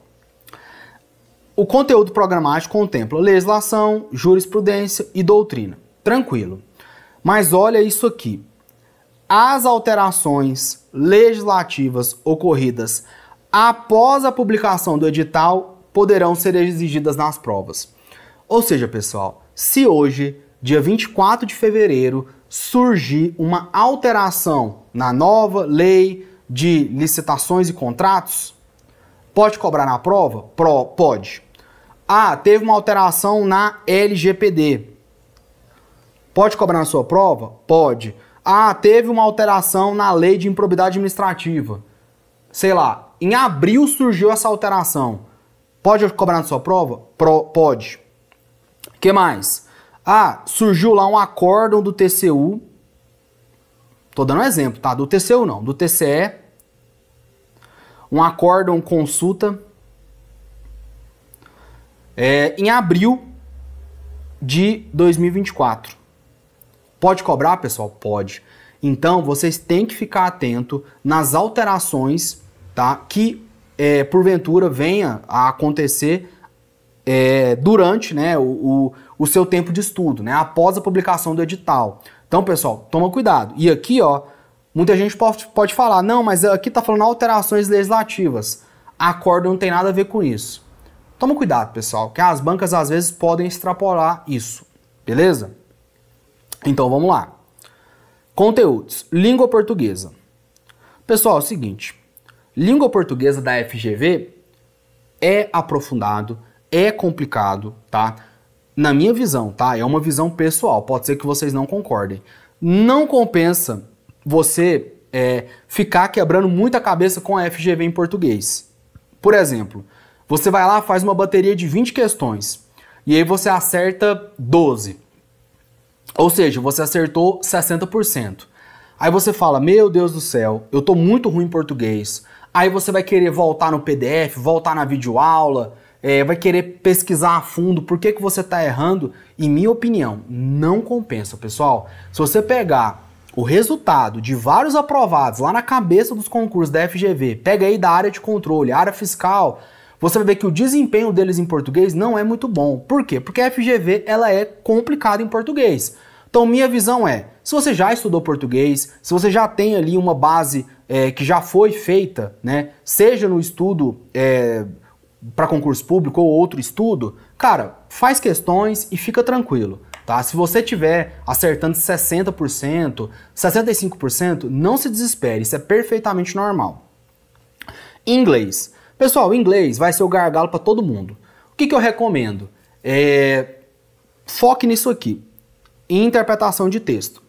O conteúdo programático contempla legislação, jurisprudência e doutrina. Tranquilo. Mas olha isso aqui. As alterações legislativas ocorridas após a publicação do edital poderão ser exigidas nas provas. Ou seja, pessoal, se hoje, dia 24 de fevereiro, surgir uma alteração na nova lei de licitações e contratos, pode cobrar na prova? Pode. Ah, teve uma alteração na LGPD. Pode cobrar na sua prova? Pode. Ah, teve uma alteração na lei de improbidade administrativa. Sei lá, em abril surgiu essa alteração. Pode cobrar na sua prova? Pode. O que mais? Ah, surgiu lá um acórdão do TCU. Tô dando um exemplo, tá? Do TCU não, do TCE. Um acórdão consulta. Em abril de 2024. Pode cobrar, pessoal? Pode. Então, vocês têm que ficar atento nas alterações, tá? Que, porventura, venha a acontecer durante, né, o seu tempo de estudo, né? Após a publicação do edital. Então, pessoal, toma cuidado. E aqui, ó, muita gente pode falar, não, mas aqui tá falando alterações legislativas. Acórdão não tem nada a ver com isso. Toma cuidado, pessoal, que as bancas às vezes podem extrapolar isso, beleza? Então vamos lá. Conteúdos. Língua portuguesa. Pessoal, é o seguinte. Língua portuguesa da FGV é aprofundado, é complicado, tá? Na minha visão, tá? É uma visão pessoal, pode ser que vocês não concordem. Não compensa você ficar quebrando muita cabeça com a FGV em português. Por exemplo, você vai lá, faz uma bateria de 20 questões e aí você acerta 12. Ou seja, você acertou 60%. Aí você fala, meu Deus do céu, eu tô muito ruim em português. Aí você vai querer voltar no PDF, voltar na videoaula, vai querer pesquisar a fundo por que você tá errando. Em minha opinião, não compensa, pessoal. Se você pegar o resultado de vários aprovados lá na cabeça dos concursos da FGV, pega aí da área de controle, área fiscal, você vai ver que o desempenho deles em português não é muito bom. Por quê? Porque a FGV ela é complicada em português. Então minha visão é, se você já estudou português, se você já tem ali uma base que já foi feita, né, seja no estudo para concurso público ou outro estudo, cara, faz questões e fica tranquilo. Tá? Se você estiver acertando 60%, 65%, não se desespere, isso é perfeitamente normal. Inglês. Pessoal, inglês vai ser o gargalo para todo mundo. O que eu recomendo? Foque nisso aqui. Interpretação de texto.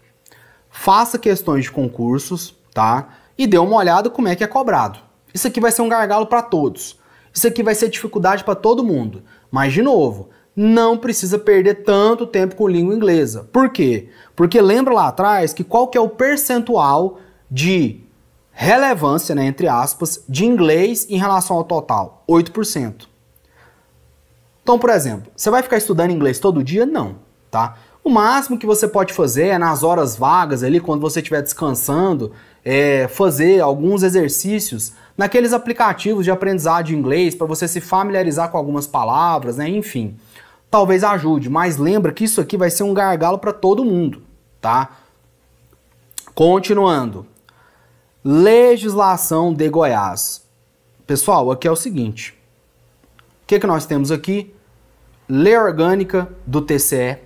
Faça questões de concursos, tá? E dê uma olhada como é que é cobrado. Isso aqui vai ser um gargalo para todos. Isso aqui vai ser dificuldade para todo mundo. Mas, de novo, não precisa perder tanto tempo com língua inglesa. Por quê? Porque lembra lá atrás que qual que é o percentual de relevância, né, entre aspas, de inglês em relação ao total? 8%. Então, por exemplo, você vai ficar estudando inglês todo dia? Não, tá? O máximo que você pode fazer é nas horas vagas ali, quando você estiver descansando, fazer alguns exercícios naqueles aplicativos de aprendizado de inglês para você se familiarizar com algumas palavras, né? Enfim, talvez ajude, mas lembra que isso aqui vai ser um gargalo para todo mundo, tá? Continuando. Legislação de Goiás. Pessoal, aqui é o seguinte. O que nós temos aqui? Lei Orgânica do TCE,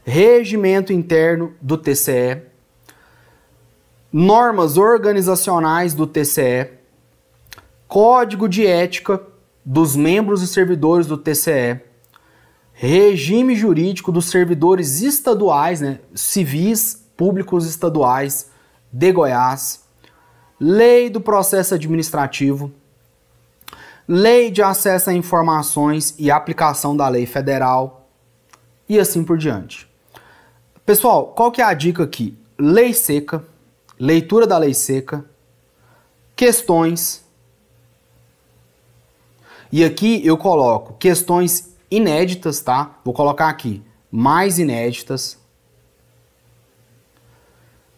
Regimento Interno do TCE, Normas Organizacionais do TCE, Código de Ética dos membros e servidores do TCE, Regime Jurídico dos servidores estaduais, né, civis, públicos estaduais de Goiás, Lei do Processo Administrativo, Lei de Acesso a Informações e Aplicação da Lei Federal e assim por diante. Pessoal, qual que é a dica aqui? Lei seca, leitura da lei seca, questões, E aqui eu coloco questões inéditas, tá? Vou colocar aqui, mais inéditas.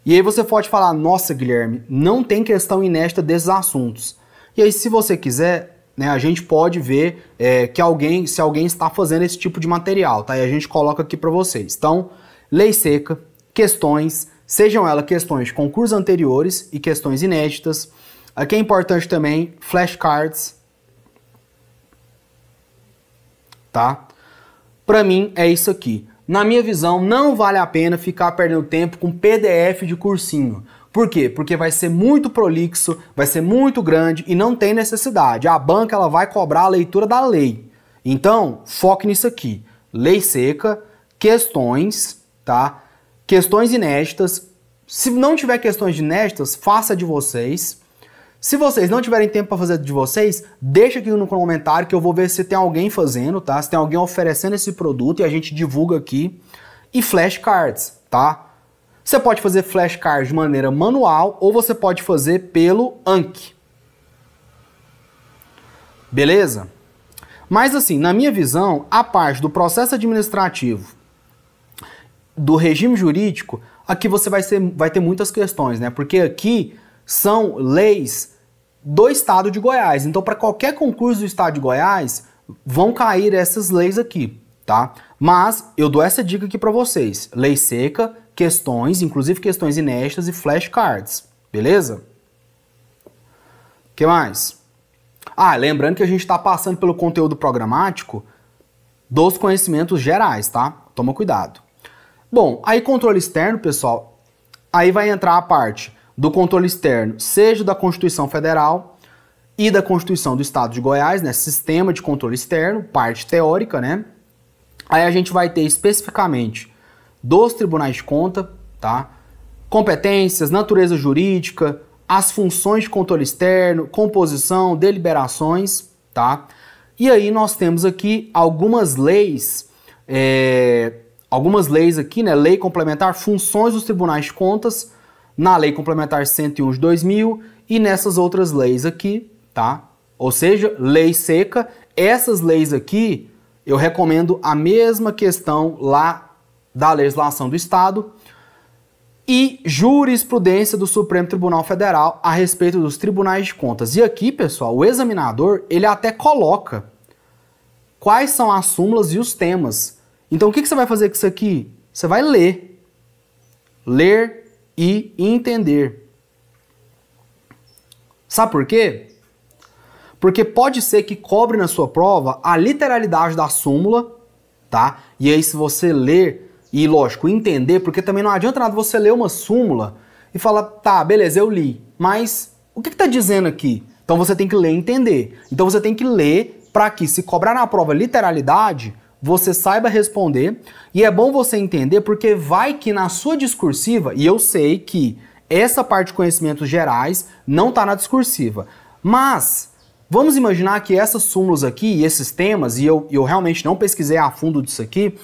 E aí você pode falar, nossa, Guilherme, não tem questão inédita desses assuntos. E aí, se você quiser, né, a gente pode ver se alguém está fazendo esse tipo de material, tá? E a gente coloca aqui para vocês. Então, lei seca, questões, sejam elas questões de concursos anteriores e questões inéditas. Aqui é importante também, flashcards, tá? Para mim é isso aqui. Na minha visão, não vale a pena ficar perdendo tempo com PDF de cursinho. Por quê? Porque vai ser muito prolixo, vai ser muito grande e não tem necessidade. A banca ela vai cobrar a leitura da lei. Então, foque nisso aqui. Lei seca, questões, tá? Questões inéditas. Se não tiver questões inéditas, faça de vocês. Se vocês não tiverem tempo para fazer de vocês, deixa aqui no comentário que eu vou ver se tem alguém fazendo, tá? Se tem alguém oferecendo esse produto e a gente divulga aqui. E flashcards, tá? Você pode fazer flashcards de maneira manual ou você pode fazer pelo Anki. Beleza? Mas assim, na minha visão, a parte do processo administrativo, do regime jurídico, aqui você vai ter muitas questões, né? Porque aqui são leis do estado de Goiás. Então, para qualquer concurso do estado de Goiás, vão cair essas leis aqui, tá? Mas eu dou essa dica aqui para vocês. Lei seca, questões, inclusive questões inéditas e flashcards, beleza? O que mais? Ah, lembrando que a gente está passando pelo conteúdo programático dos conhecimentos gerais, tá? Toma cuidado. Bom, aí controle externo, pessoal, aí vai entrar a parte do controle externo, seja da Constituição Federal e da Constituição do Estado de Goiás, né? Sistema de controle externo, parte teórica, né? Aí a gente vai ter especificamente dos tribunais de conta, tá? Competências, natureza jurídica, as funções de controle externo, composição, deliberações, tá? E aí nós temos aqui algumas leis aqui, né? Lei complementar, funções dos tribunais de contas, na Lei Complementar 101 de 2000 e nessas outras leis aqui, tá? Ou seja, lei seca. Essas leis aqui, eu recomendo a mesma questão lá da legislação do Estado e jurisprudência do Supremo Tribunal Federal a respeito dos tribunais de contas. E aqui, pessoal, o examinador, ele até coloca quais são as súmulas e os temas. Então, o que você vai fazer com isso aqui? Você vai ler. Ler e entender. Sabe por quê? Porque pode ser que cobre na sua prova a literalidade da súmula, tá? E aí se você ler e, lógico, entender, porque também não adianta nada você ler uma súmula e falar, tá, beleza, eu li, mas o que tá dizendo aqui? Então você tem que ler e entender. Então você tem que ler para que, se cobrar na prova literalidade, você saiba responder, e é bom você entender porque vai que na sua discursiva, e eu sei que essa parte de conhecimentos gerais não está na discursiva, mas vamos imaginar que essas súmulas aqui e esses temas, e eu realmente não pesquisei a fundo disso aqui,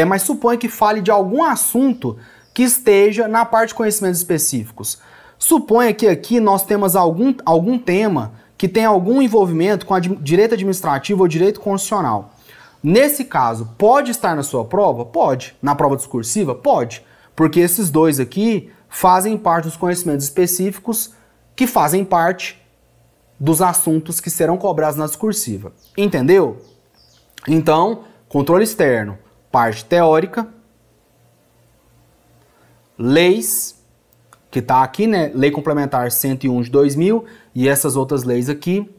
mas suponha que fale de algum assunto que esteja na parte de conhecimentos específicos. Suponha que aqui nós temos algum tema que tem algum envolvimento com direito administrativo ou direito constitucional. Nesse caso, pode estar na sua prova? Pode. Na prova discursiva? Pode. Porque esses dois aqui fazem parte dos conhecimentos específicos que fazem parte dos assuntos que serão cobrados na discursiva. Entendeu? Então, controle externo, parte teórica, leis, que está aqui, né? Lei Complementar 101 de 2000 e essas outras leis aqui,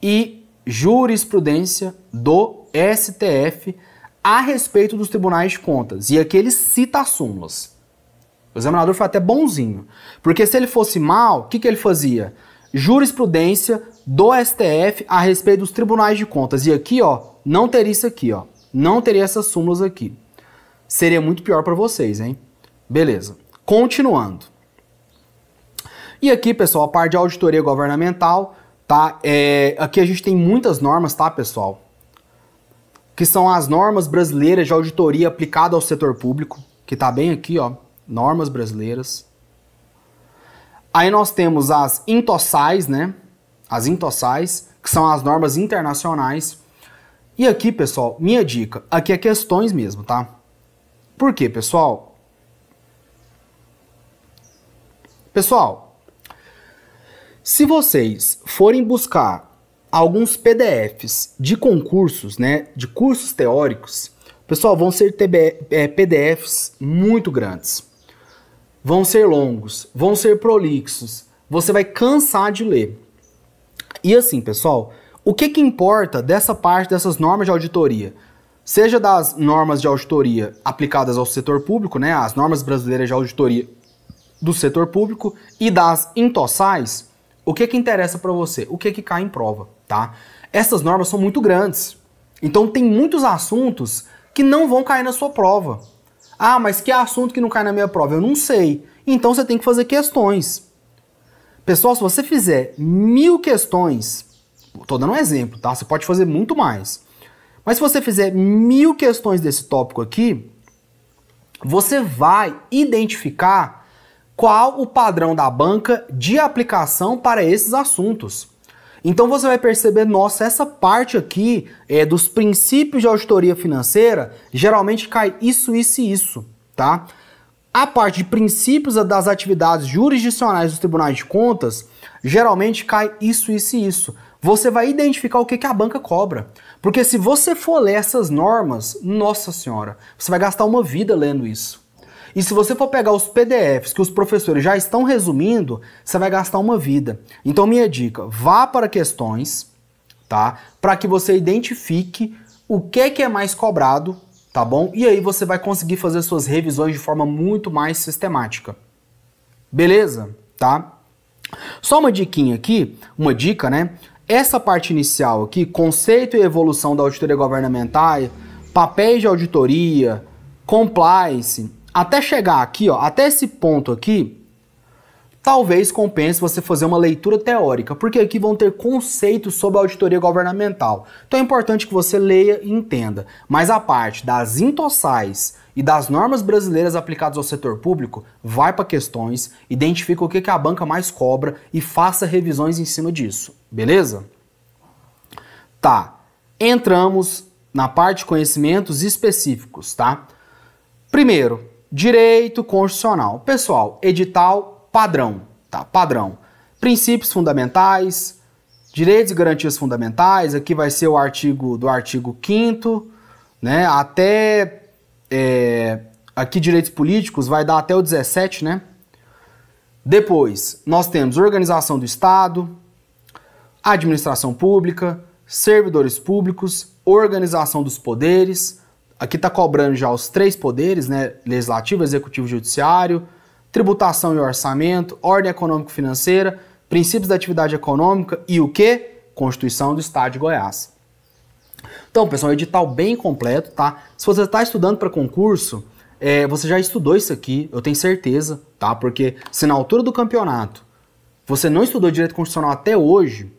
e jurisprudência do STF a respeito dos tribunais de contas. E aqui ele cita as súmulas. O examinador foi até bonzinho. Porque se ele fosse mal, o que ele fazia? Jurisprudência do STF a respeito dos tribunais de contas. E aqui, ó, não teria isso aqui, ó. Não teria essas súmulas aqui. Seria muito pior para vocês, hein? Beleza. Continuando. E aqui, pessoal, a parte de auditoria governamental, tá? Aqui a gente tem muitas normas, tá, pessoal? Que são as normas brasileiras de auditoria aplicada ao setor público, que tá bem aqui, ó, normas brasileiras. Aí nós temos as INTOSAIs, né? As INTOSAIs, que são as normas internacionais. E aqui, pessoal, minha dica, aqui é questões mesmo, tá? Por quê, pessoal? Pessoal, se vocês forem buscar alguns PDFs de concursos, né, de cursos teóricos, pessoal, vão ser PDFs muito grandes. Vão ser longos, vão ser prolixos. Você vai cansar de ler. E assim, pessoal, o que importa dessa parte dessas normas de auditoria? Seja das normas de auditoria aplicadas ao setor público, né, as normas brasileiras de auditoria do setor público e das INTOSAIs, o que interessa para você? O que cai em prova, tá? Essas normas são muito grandes. Então tem muitos assuntos que não vão cair na sua prova. Ah, mas que assunto que não cai na minha prova? Eu não sei. Então você tem que fazer questões. Pessoal, se você fizer 1000 questões, tô dando um exemplo, tá? Você pode fazer muito mais. Mas se você fizer 1000 questões desse tópico aqui, você vai identificar qual o padrão da banca de aplicação para esses assuntos. Então você vai perceber, nossa, essa parte aqui dos princípios de auditoria financeira, geralmente cai isso, isso e isso, tá? A parte de princípios das atividades jurisdicionais dos tribunais de contas, geralmente cai isso, isso e isso. Você vai identificar o que a banca cobra. Porque se você for ler essas normas, nossa senhora, você vai gastar uma vida lendo isso. E se você for pegar os PDFs que os professores já estão resumindo, você vai gastar uma vida. Então minha dica, vá para questões, tá? Para que você identifique o que é mais cobrado, tá bom? E aí você vai conseguir fazer suas revisões de forma muito mais sistemática. Beleza? Tá? Só uma diquinha aqui, uma dica, né? Essa parte inicial aqui, conceito e evolução da auditoria governamental, papéis de auditoria, compliance, até chegar aqui, ó, até esse ponto aqui, talvez compense você fazer uma leitura teórica, porque aqui vão ter conceitos sobre a auditoria governamental. Então é importante que você leia e entenda. Mas a parte das INTOSAIs e das normas brasileiras aplicadas ao setor público, vai para questões, identifica o que a banca mais cobra e faça revisões em cima disso. Beleza? Tá. Entramos na parte de conhecimentos específicos, tá? Primeiro, direito constitucional. Pessoal, edital padrão, tá? Padrão. Princípios fundamentais, direitos e garantias fundamentais, aqui vai ser o artigo 5º, né? Até aqui direitos políticos vai dar até o 17, né? Depois, nós temos organização do Estado, administração pública, servidores públicos, organização dos poderes. Aqui está cobrando já os 3 poderes, né? Legislativo, executivo e judiciário, tributação e orçamento, ordem econômico-financeira, princípios da atividade econômica e o quê? Constituição do Estado de Goiás. Então, pessoal, edital bem completo, tá? Se você está estudando para concurso, você já estudou isso aqui, eu tenho certeza, tá? Porque se na altura do campeonato você não estudou direito constitucional até hoje,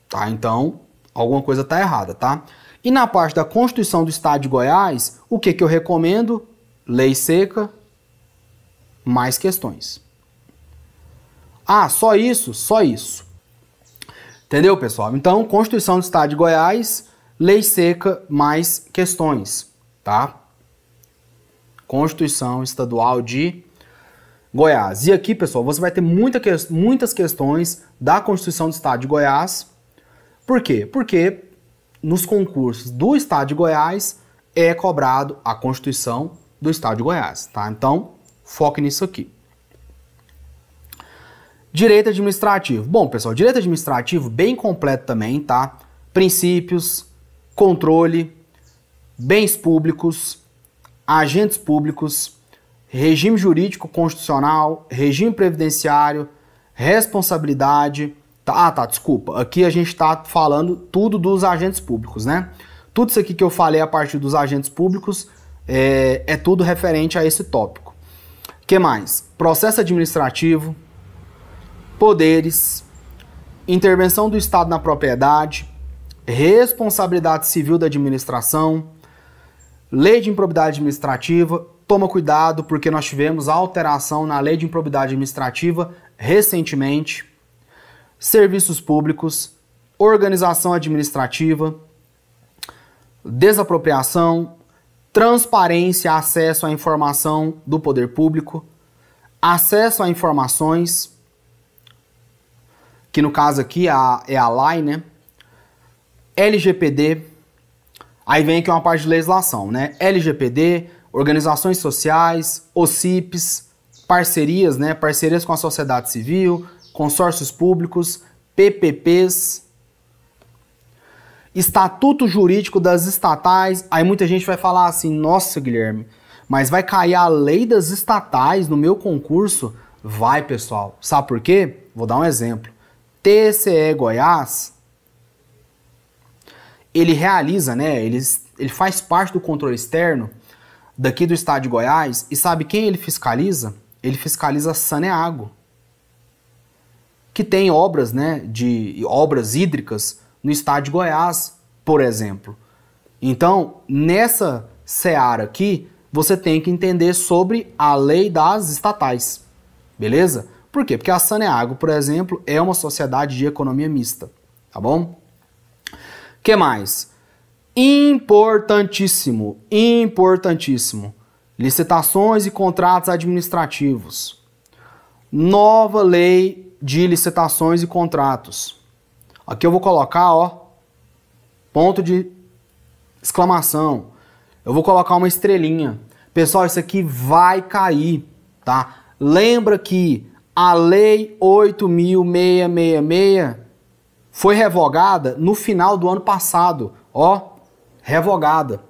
tá? Então, alguma coisa está errada, tá? E na parte da Constituição do Estado de Goiás, o que eu recomendo? Lei seca, mais questões. Ah, só isso? Só isso. Entendeu, pessoal? Então, Constituição do Estado de Goiás, lei seca, mais questões, tá? Constituição Estadual de Goiás. E aqui, pessoal, você vai ter muitas questões da Constituição do Estado de Goiás. Por quê? Porque nos concursos do Estado de Goiás é cobrado a Constituição do Estado de Goiás, tá? Então, foque nisso aqui. Direito administrativo. Bom, pessoal, direito administrativo bem completo também, tá? Princípios, controle, bens públicos, agentes públicos, regime jurídico constitucional, regime previdenciário, responsabilidade. Desculpa. Aqui a gente está falando tudo dos agentes públicos, né? Tudo isso aqui que eu falei a partir dos agentes públicos é tudo referente a esse tópico. O que mais? Processo administrativo, poderes, intervenção do Estado na propriedade, responsabilidade civil da administração, lei de improbidade administrativa. Toma cuidado porque nós tivemos alteração na lei de improbidade administrativa recentemente. Serviços públicos, organização administrativa, desapropriação, transparência, acesso à informação do poder público, acesso a informações, que no caso aqui é a lei, né? LGPD, aí vem aqui uma parte de legislação, né? LGPD, organizações sociais, OCIPs, parcerias, né? Parcerias com a sociedade civil, consórcios públicos, PPPs, estatuto jurídico das estatais. Aí muita gente vai falar assim, nossa, Guilherme, mas vai cair a lei das estatais no meu concurso? Vai, pessoal. Sabe por quê? Vou dar um exemplo. TCE Goiás, ele realiza, né, ele faz parte do controle externo daqui do estado de Goiás, e sabe quem ele fiscaliza? Ele fiscaliza a Saneago, que tem obras, né, obras hídricas no estado de Goiás, por exemplo. Então, nessa seara aqui, você tem que entender sobre a lei das estatais, beleza? Por quê? Porque a Saneago, por exemplo, é uma sociedade de economia mista, tá bom? Que mais? Importantíssimo, importantíssimo. Licitações e contratos administrativos. Nova lei de licitações e contratos. Aqui eu vou colocar, ó, ponto de exclamação. Eu vou colocar uma estrelinha. Pessoal, isso aqui vai cair, tá? Lembra que a Lei 8.666 foi revogada no final do ano passado, ó, revogada.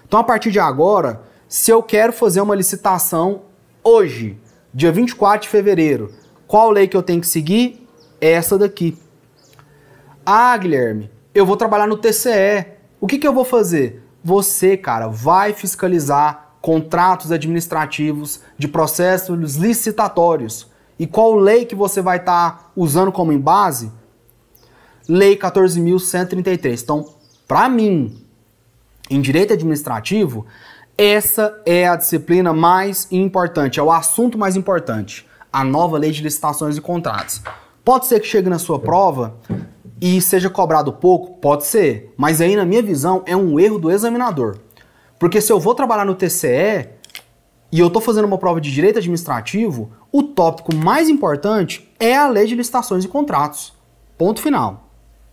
Então, a partir de agora, se eu quero fazer uma licitação hoje, dia 24 de fevereiro, qual lei que eu tenho que seguir? Essa daqui. Ah, Guilherme, eu vou trabalhar no TCE. O que eu vou fazer? Você, cara, vai fiscalizar contratos administrativos de processos licitatórios. E qual lei que você vai estar usando como base? Lei 14.133. Então, para mim, em direito administrativo, essa é a disciplina mais importante, é o assunto mais importante, a nova lei de licitações e contratos. Pode ser que chegue na sua prova e seja cobrado pouco? Pode ser, mas aí na minha visão é um erro do examinador. Porque se eu vou trabalhar no TCE e eu estou fazendo uma prova de direito administrativo, o tópico mais importante é a lei de licitações e contratos. Ponto final.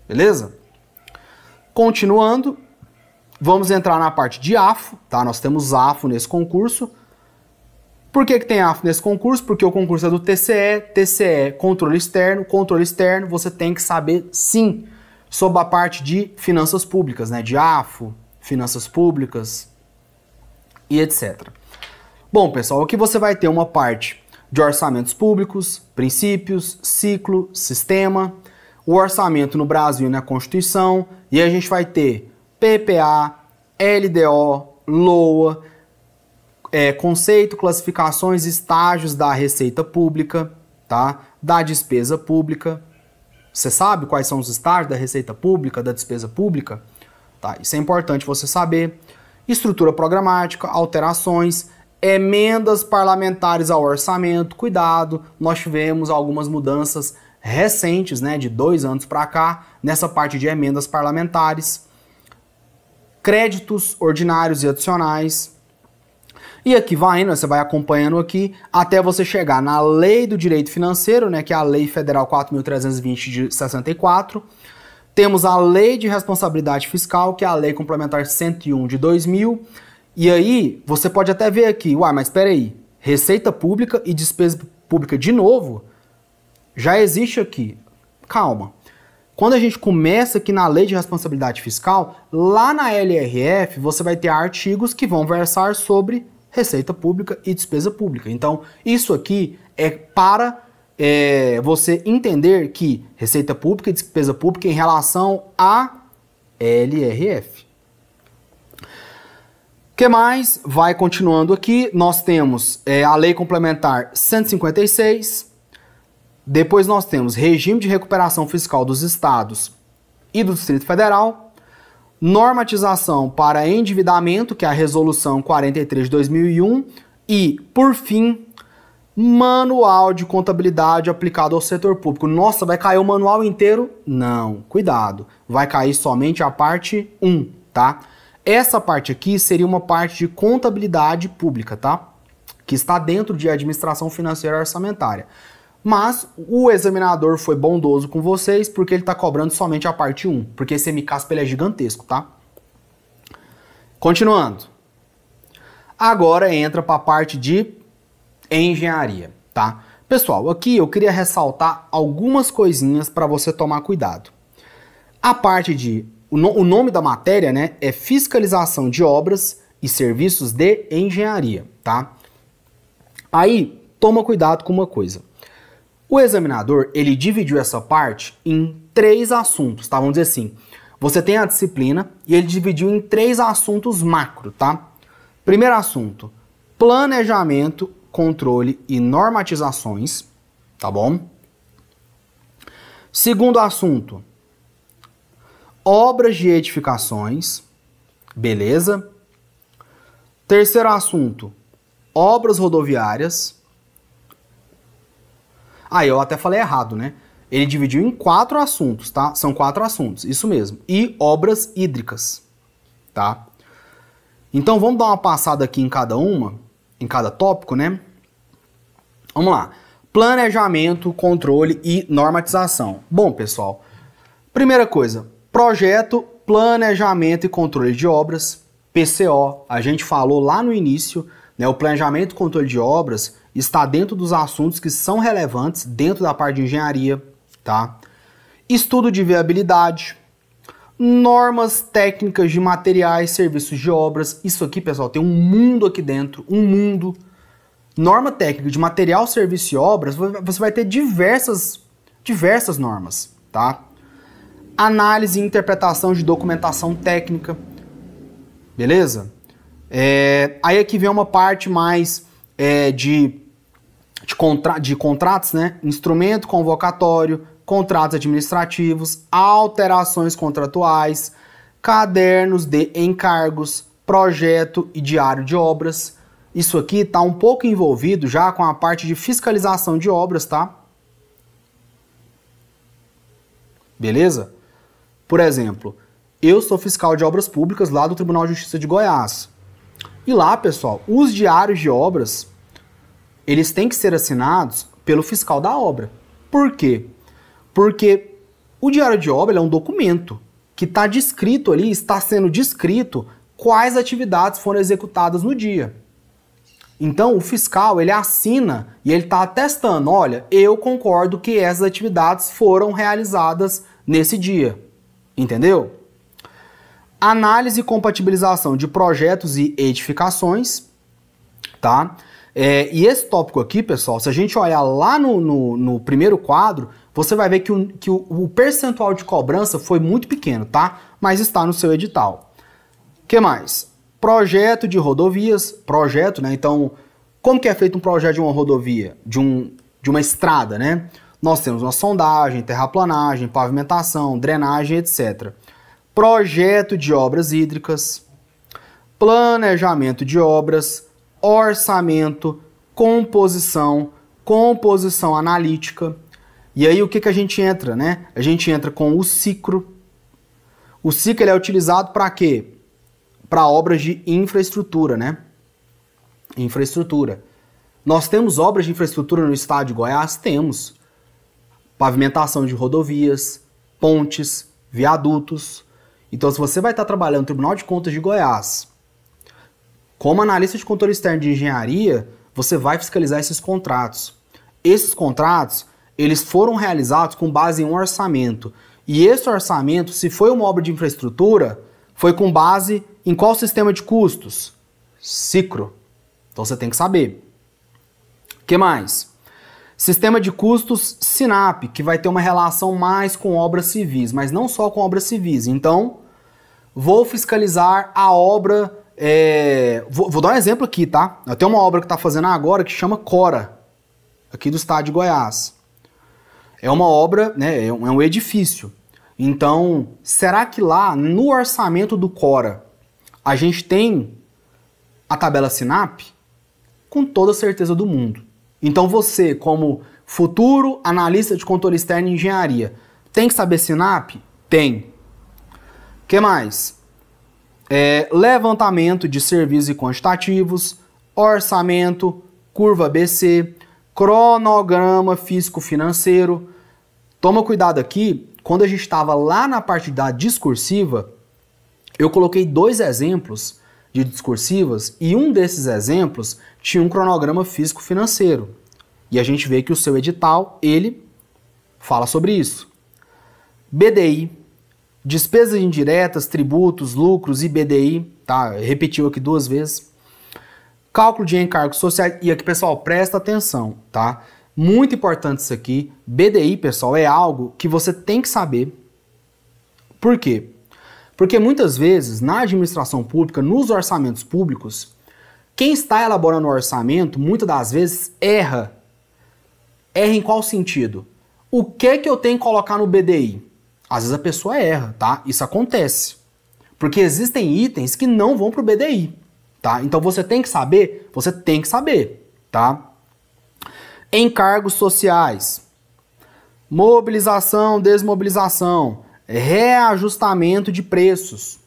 Beleza? Continuando, vamos entrar na parte de AFO, tá? Nós temos AFO nesse concurso. Por que tem AFO nesse concurso? Porque o concurso é do TCE, TCE controle externo você tem que saber sim sobre a parte de finanças públicas, né? De AFO, finanças públicas e etc. Bom, pessoal, aqui você vai ter uma parte de orçamentos públicos, princípios, ciclo, sistema, o orçamento no Brasil e na Constituição, e aí a gente vai ter PPA, LDO, LOA, conceito, classificações, estágios da receita pública, tá? Da despesa pública. Você sabe quais são os estágios da receita pública, da despesa pública? Tá, isso é importante você saber. Estrutura programática, alterações, emendas parlamentares ao orçamento. Cuidado, nós tivemos algumas mudanças recentes, né, de 2 anos para cá, nessa parte de emendas parlamentares. Créditos ordinários e adicionais. E aqui vai indo, você vai acompanhando aqui, até você chegar na Lei do Direito Financeiro, né, que é a Lei Federal 4.320 de 64. Temos a Lei de Responsabilidade Fiscal, que é a Lei Complementar 101 de 2000. E aí, você pode até ver aqui, uai, mas espera aí, Receita Pública e Despesa Pública de novo? Já existe aqui. Calma. Quando a gente começa aqui na Lei de Responsabilidade Fiscal, lá na LRF você vai ter artigos que vão versar sobre Receita Pública e Despesa Pública. Então, isso aqui é para você entender que Receita Pública e Despesa Pública em relação à LRF. O que mais? Vai continuando aqui. Nós temos a Lei Complementar 156. Depois nós temos Regime de Recuperação Fiscal dos Estados e do Distrito Federal. Normatização para endividamento, que é a Resolução 43 de 2001. E, por fim, Manual de contabilidade aplicado ao setor público. Nossa, vai cair o manual inteiro? Não, cuidado. Vai cair somente a parte 1, tá? Essa parte aqui seria uma parte de contabilidade pública, tá? Que está dentro de administração financeira e orçamentária. Mas o examinador foi bondoso com vocês porque ele está cobrando somente a parte 1, porque esse MCASP ele é gigantesco, tá? Continuando. Agora entra para a parte de engenharia, tá? Pessoal, aqui eu queria ressaltar algumas coisinhas para você tomar cuidado. A parte de... O nome da matéria, né, é Fiscalização de Obras e Serviços de Engenharia, tá? Aí, toma cuidado com uma coisa. O examinador, ele dividiu essa parte em 3 assuntos, tá? Vamos dizer assim, você tem a disciplina e ele dividiu em 3 assuntos macro, tá? Primeiro assunto, planejamento, controle e normatizações, tá bom? Segundo assunto, obras de edificações, beleza? Terceiro assunto, obras rodoviárias. Aí eu até falei errado, né? Ele dividiu em 4 assuntos, tá? São 4 assuntos, isso mesmo. E obras hídricas, tá? Então vamos dar uma passada aqui em cada tópico, né? Vamos lá. Planejamento, controle e normatização. Bom, pessoal, primeira coisa, projeto, planejamento e controle de obras, PCO. A gente falou lá no início, né? O planejamento e controle de obras está dentro dos assuntos que são relevantes dentro da parte de engenharia, tá? Estudo de viabilidade, normas técnicas de materiais, serviços de obras. Isso aqui, pessoal, tem um mundo aqui dentro, um mundo. Norma técnica de material, serviço e obras, você vai ter diversas normas, tá? Análise e interpretação de documentação técnica, beleza? Aí aqui vem uma parte mais de contratos, né? Instrumento convocatório, contratos administrativos, alterações contratuais, cadernos de encargos, projeto e diário de obras. Isso aqui está um pouco envolvido já com a parte de fiscalização de obras, tá? Beleza? Por exemplo, eu sou fiscal de obras públicas lá do Tribunal de Justiça de Goiás. E lá, pessoal, os diários de obras, eles têm que ser assinados pelo fiscal da obra. Por quê? Porque o diário de obra é um documento que está descrito ali, está sendo descrito quais atividades foram executadas no dia. Então, o fiscal, ele assina e ele está atestando, olha, eu concordo que essas atividades foram realizadas nesse dia. Entendeu? Análise e compatibilização de projetos e edificações, tá? E esse tópico aqui, pessoal, se a gente olhar lá no primeiro quadro, você vai ver que o percentual de cobrança foi muito pequeno, tá? Mas está no seu edital. O que mais? Projeto de rodovias, projeto, né? Então, como que é feito um projeto de uma rodovia, de uma estrada, né? Nós temos uma sondagem, terraplanagem, pavimentação, drenagem, etc. Projeto de obras hídricas, planejamento de obras, orçamento, composição analítica. E aí o que a gente entra, né? A gente entra com o SICRO. O SICRO ele é utilizado para quê? Para obras de infraestrutura, né? Infraestrutura. Nós temos obras de infraestrutura no estado de Goiás? Temos. Pavimentação de rodovias, pontes, viadutos. Então, se você vai estar trabalhando no Tribunal de Contas de Goiás, como analista de controle externo de engenharia, você vai fiscalizar esses contratos. Esses contratos, eles foram realizados com base em um orçamento. E esse orçamento, se foi uma obra de infraestrutura, foi com base em qual sistema de custos? SICRO. Então você tem que saber. O que mais? Sistema de custos SINAP, que vai ter uma relação mais com obras civis, mas não só com obras civis. Então, vou fiscalizar a obra... Vou dar um exemplo aqui, tá? Eu tenho uma obra que está fazendo agora que chama Cora, aqui do estado de Goiás. É uma obra, né? É um edifício. Então, será que lá no orçamento do Cora a gente tem a tabela SINAP? Com toda a certeza do mundo. Então você, como futuro analista de controle externo em engenharia, tem que saber SINAP? Tem. O que mais? Levantamento de serviços e quantitativos, orçamento, curva ABC, cronograma físico-financeiro. Toma cuidado aqui, quando a gente estava lá na parte da discursiva, eu coloquei 2 exemplos de discursivas e um desses exemplos tinha um cronograma físico-financeiro. E a gente vê que o seu edital, ele fala sobre isso. BDI, despesas indiretas, tributos, lucros e BDI, tá? Repetiu aqui 2 vezes. Cálculo de encargos sociais, e aqui, pessoal, presta atenção, tá? Muito importante isso aqui. BDI, pessoal, é algo que você tem que saber. Por quê? Porque muitas vezes, na administração pública, nos orçamentos públicos, quem está elaborando o orçamento, muitas das vezes, erra. Erra em qual sentido? O que eu tenho que colocar no BDI? Às vezes a pessoa erra, tá? Isso acontece. Porque existem itens que não vão para o BDI, tá? Então você tem que saber? Você tem que saber, tá? Encargos sociais. Mobilização, desmobilização. Reajustamento de preços.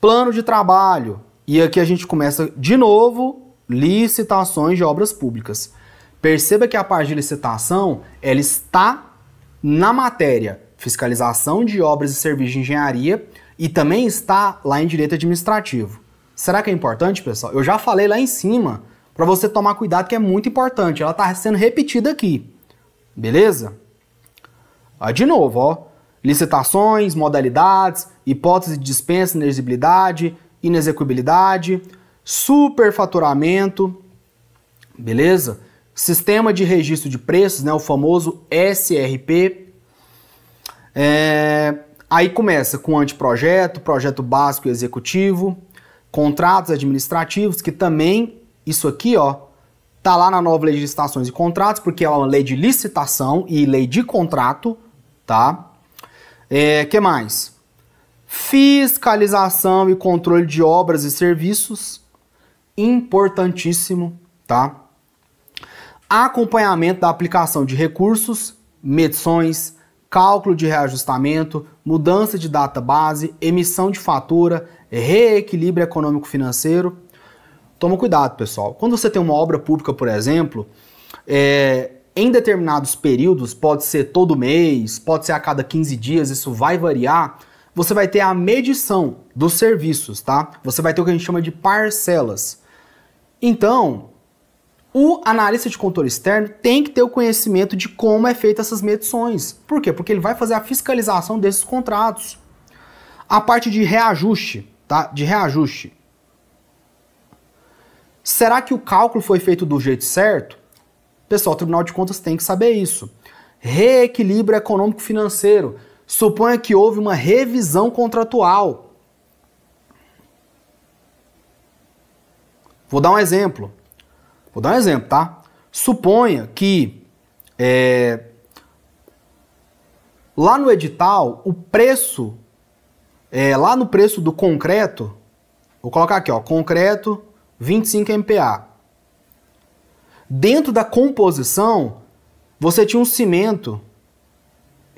Plano de trabalho. E aqui a gente começa de novo, licitações de obras públicas. Perceba que a parte de licitação, ela está na matéria fiscalização de obras e serviços de engenharia e também está lá em direito administrativo. Será que é importante, pessoal? Eu já falei lá em cima para você tomar cuidado que é muito importante. Ela está sendo repetida aqui. Beleza? De novo, ó. Licitações, modalidades, hipótese de dispensa, inexigibilidade, inexecuibilidade, superfaturamento, beleza? Sistema de registro de preços, né, o famoso SRP. Aí começa com anteprojeto, projeto básico e executivo, contratos administrativos, que também, isso aqui, ó, tá lá na nova lei de licitações e contratos, porque é uma lei de licitação e lei de contrato, tá? Que mais? Fiscalização e controle de obras e serviços, importantíssimo, tá? Acompanhamento da aplicação de recursos, medições, cálculo de reajustamento, mudança de data base, emissão de fatura, reequilíbrio econômico-financeiro. Toma cuidado, pessoal. Quando você tem uma obra pública, por exemplo, em determinados períodos, pode ser todo mês, pode ser a cada 15 dias, isso vai variar, você vai ter a medição dos serviços, tá? Você vai ter o que a gente chama de parcelas. Então, o analista de controle externo tem que ter o conhecimento de como é feita essas medições. Por quê? Porque ele vai fazer a fiscalização desses contratos. A parte de reajuste, tá? De reajuste. Será que o cálculo foi feito do jeito certo? Pessoal, o Tribunal de Contas tem que saber isso. Reequilíbrio econômico-financeiro. Suponha que houve uma revisão contratual. Vou dar um exemplo. Tá? Suponha que lá no edital, o preço, lá no preço do concreto, vou colocar aqui, ó, concreto 25 MPa. Dentro da composição, você tinha um cimento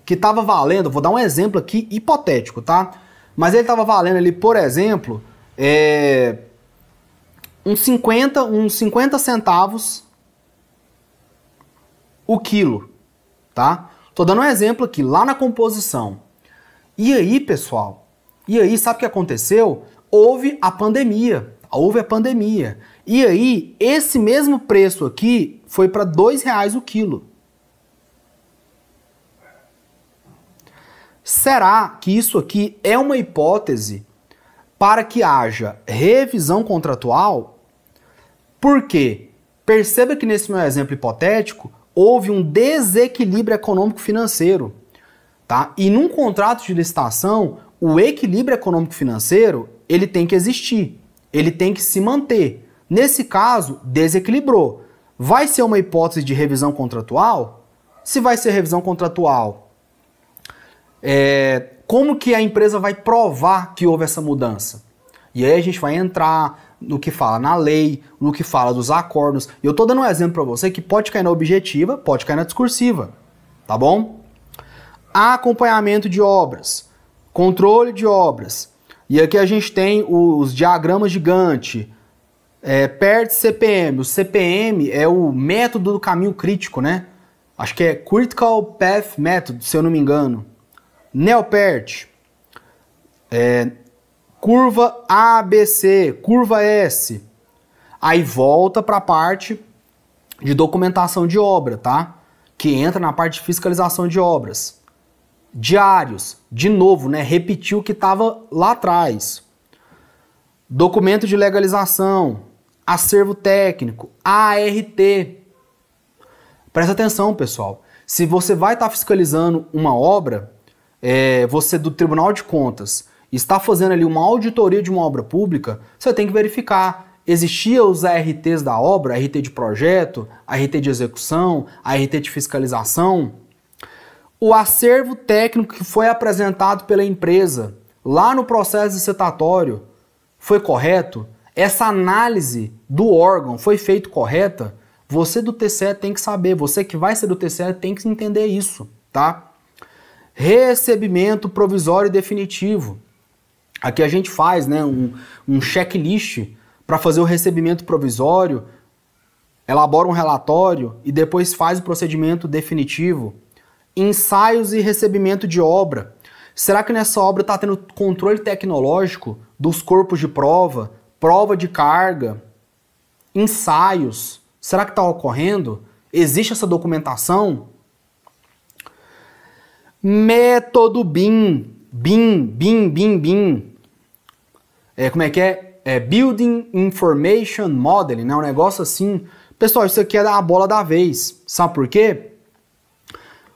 que estava valendo, vou dar um exemplo aqui hipotético, tá? Mas ele estava valendo ali, por exemplo, uns 50 centavos o quilo, tá? Tô dando um exemplo aqui, lá na composição. E aí, pessoal, sabe o que aconteceu? Houve a pandemia. E aí, esse mesmo preço aqui foi para R$2 o quilo. Será que isso aqui é uma hipótese para que haja revisão contratual? Por quê? Perceba que nesse meu exemplo hipotético, houve um desequilíbrio econômico-financeiro, tá? E num contrato de licitação, o equilíbrio econômico-financeiro, ele tem que existir, ele tem que se manter. Nesse caso, desequilibrou. Vai ser uma hipótese de revisão contratual? Se vai ser revisão contratual, como que a empresa vai provar que houve essa mudança? E aí a gente vai entrar no que fala na lei, no que fala dos acordos. E eu estou dando um exemplo para você que pode cair na objetiva, pode cair na discursiva, tá bom? Acompanhamento de obras, controle de obras. E aqui a gente tem os diagramas de Gantt, PERT CPM. O CPM é o método do caminho crítico, né? Acho que é Critical Path Method, se eu não me engano. NeoPERT, curva ABC, curva S. Aí volta para a parte de documentação de obra, tá? Que entra na parte de fiscalização de obras. Diários, de novo, né? Repetiu o que estava lá atrás. Documento de legalização, acervo técnico, ART. Presta atenção, pessoal. Se você vai estar fiscalizando uma obra, você do Tribunal de Contas está fazendo ali uma auditoria de uma obra pública, você tem que verificar. Existiam os ARTs da obra, ART de projeto, ART de execução, ART de fiscalização. O acervo técnico que foi apresentado pela empresa lá no processo licitatório foi correto? Essa análise do órgão foi feita correta? Você do TCE tem que saber, você que vai ser do TCE tem que entender isso, tá? Recebimento provisório e definitivo. Aqui a gente faz, né, um checklist para fazer o recebimento provisório, elabora um relatório e depois faz o procedimento definitivo. Ensaios e recebimento de obra. Será que nessa obra está tendo controle tecnológico dos corpos de prova, prova de carga, ensaios? Será que está ocorrendo? Existe essa documentação? Método BIM. BIM. Como é que é? Building Information Modeling, né? Um negócio assim. Pessoal, isso aqui é a bola da vez. Sabe por quê?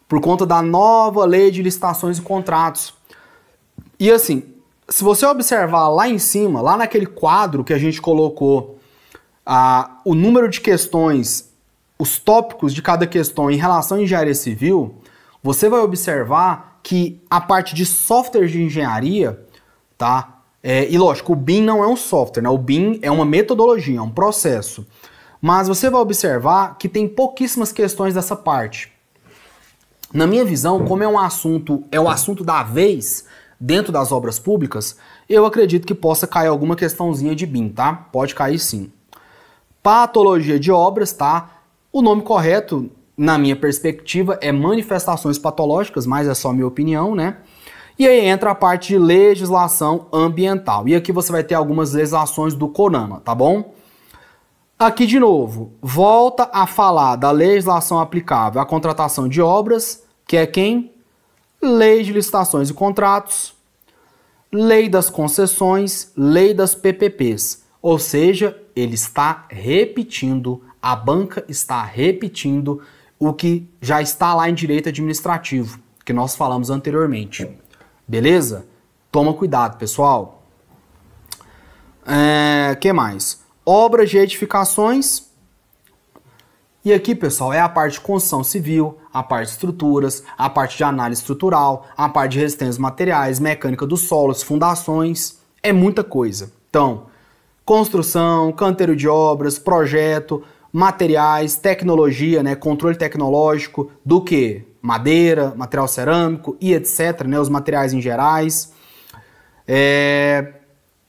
Por conta da nova lei de licitações e contratos. E assim, se você observar lá em cima, lá naquele quadro que a gente colocou o número de questões, os tópicos de cada questão em relação à engenharia civil, você vai observar que a parte de software de engenharia, tá? E lógico, o BIM não é um software, né? O BIM é uma metodologia, é um processo. Mas você vai observar que tem pouquíssimas questões dessa parte. Na minha visão, como é o assunto da vez dentro das obras públicas, eu acredito que possa cair alguma questãozinha de BIM, tá? Pode cair sim. Patologia de obras, tá? O nome correto, na minha perspectiva, é manifestações patológicas, mas é só minha opinião, né? E aí entra a parte de legislação ambiental. E aqui você vai ter algumas legislações do CONAMA, tá bom? Aqui de novo, volta a falar da legislação aplicável à contratação de obras, que é quem? Lei de licitações e contratos, lei das concessões, lei das PPPs. Ou seja, ele está repetindo, a banca está repetindo o que já está lá em direito administrativo, que nós falamos anteriormente. Beleza? Toma cuidado, pessoal. Que mais? Obras de edificações. E aqui, pessoal, é a parte de construção civil, a parte de estruturas, a parte de análise estrutural, a parte de resistência materiais, mecânica dos solos, fundações. É muita coisa. Então, construção, canteiro de obras, projeto, materiais, tecnologia, né, controle tecnológico do que? Madeira, material cerâmico e etc, né, os materiais em gerais.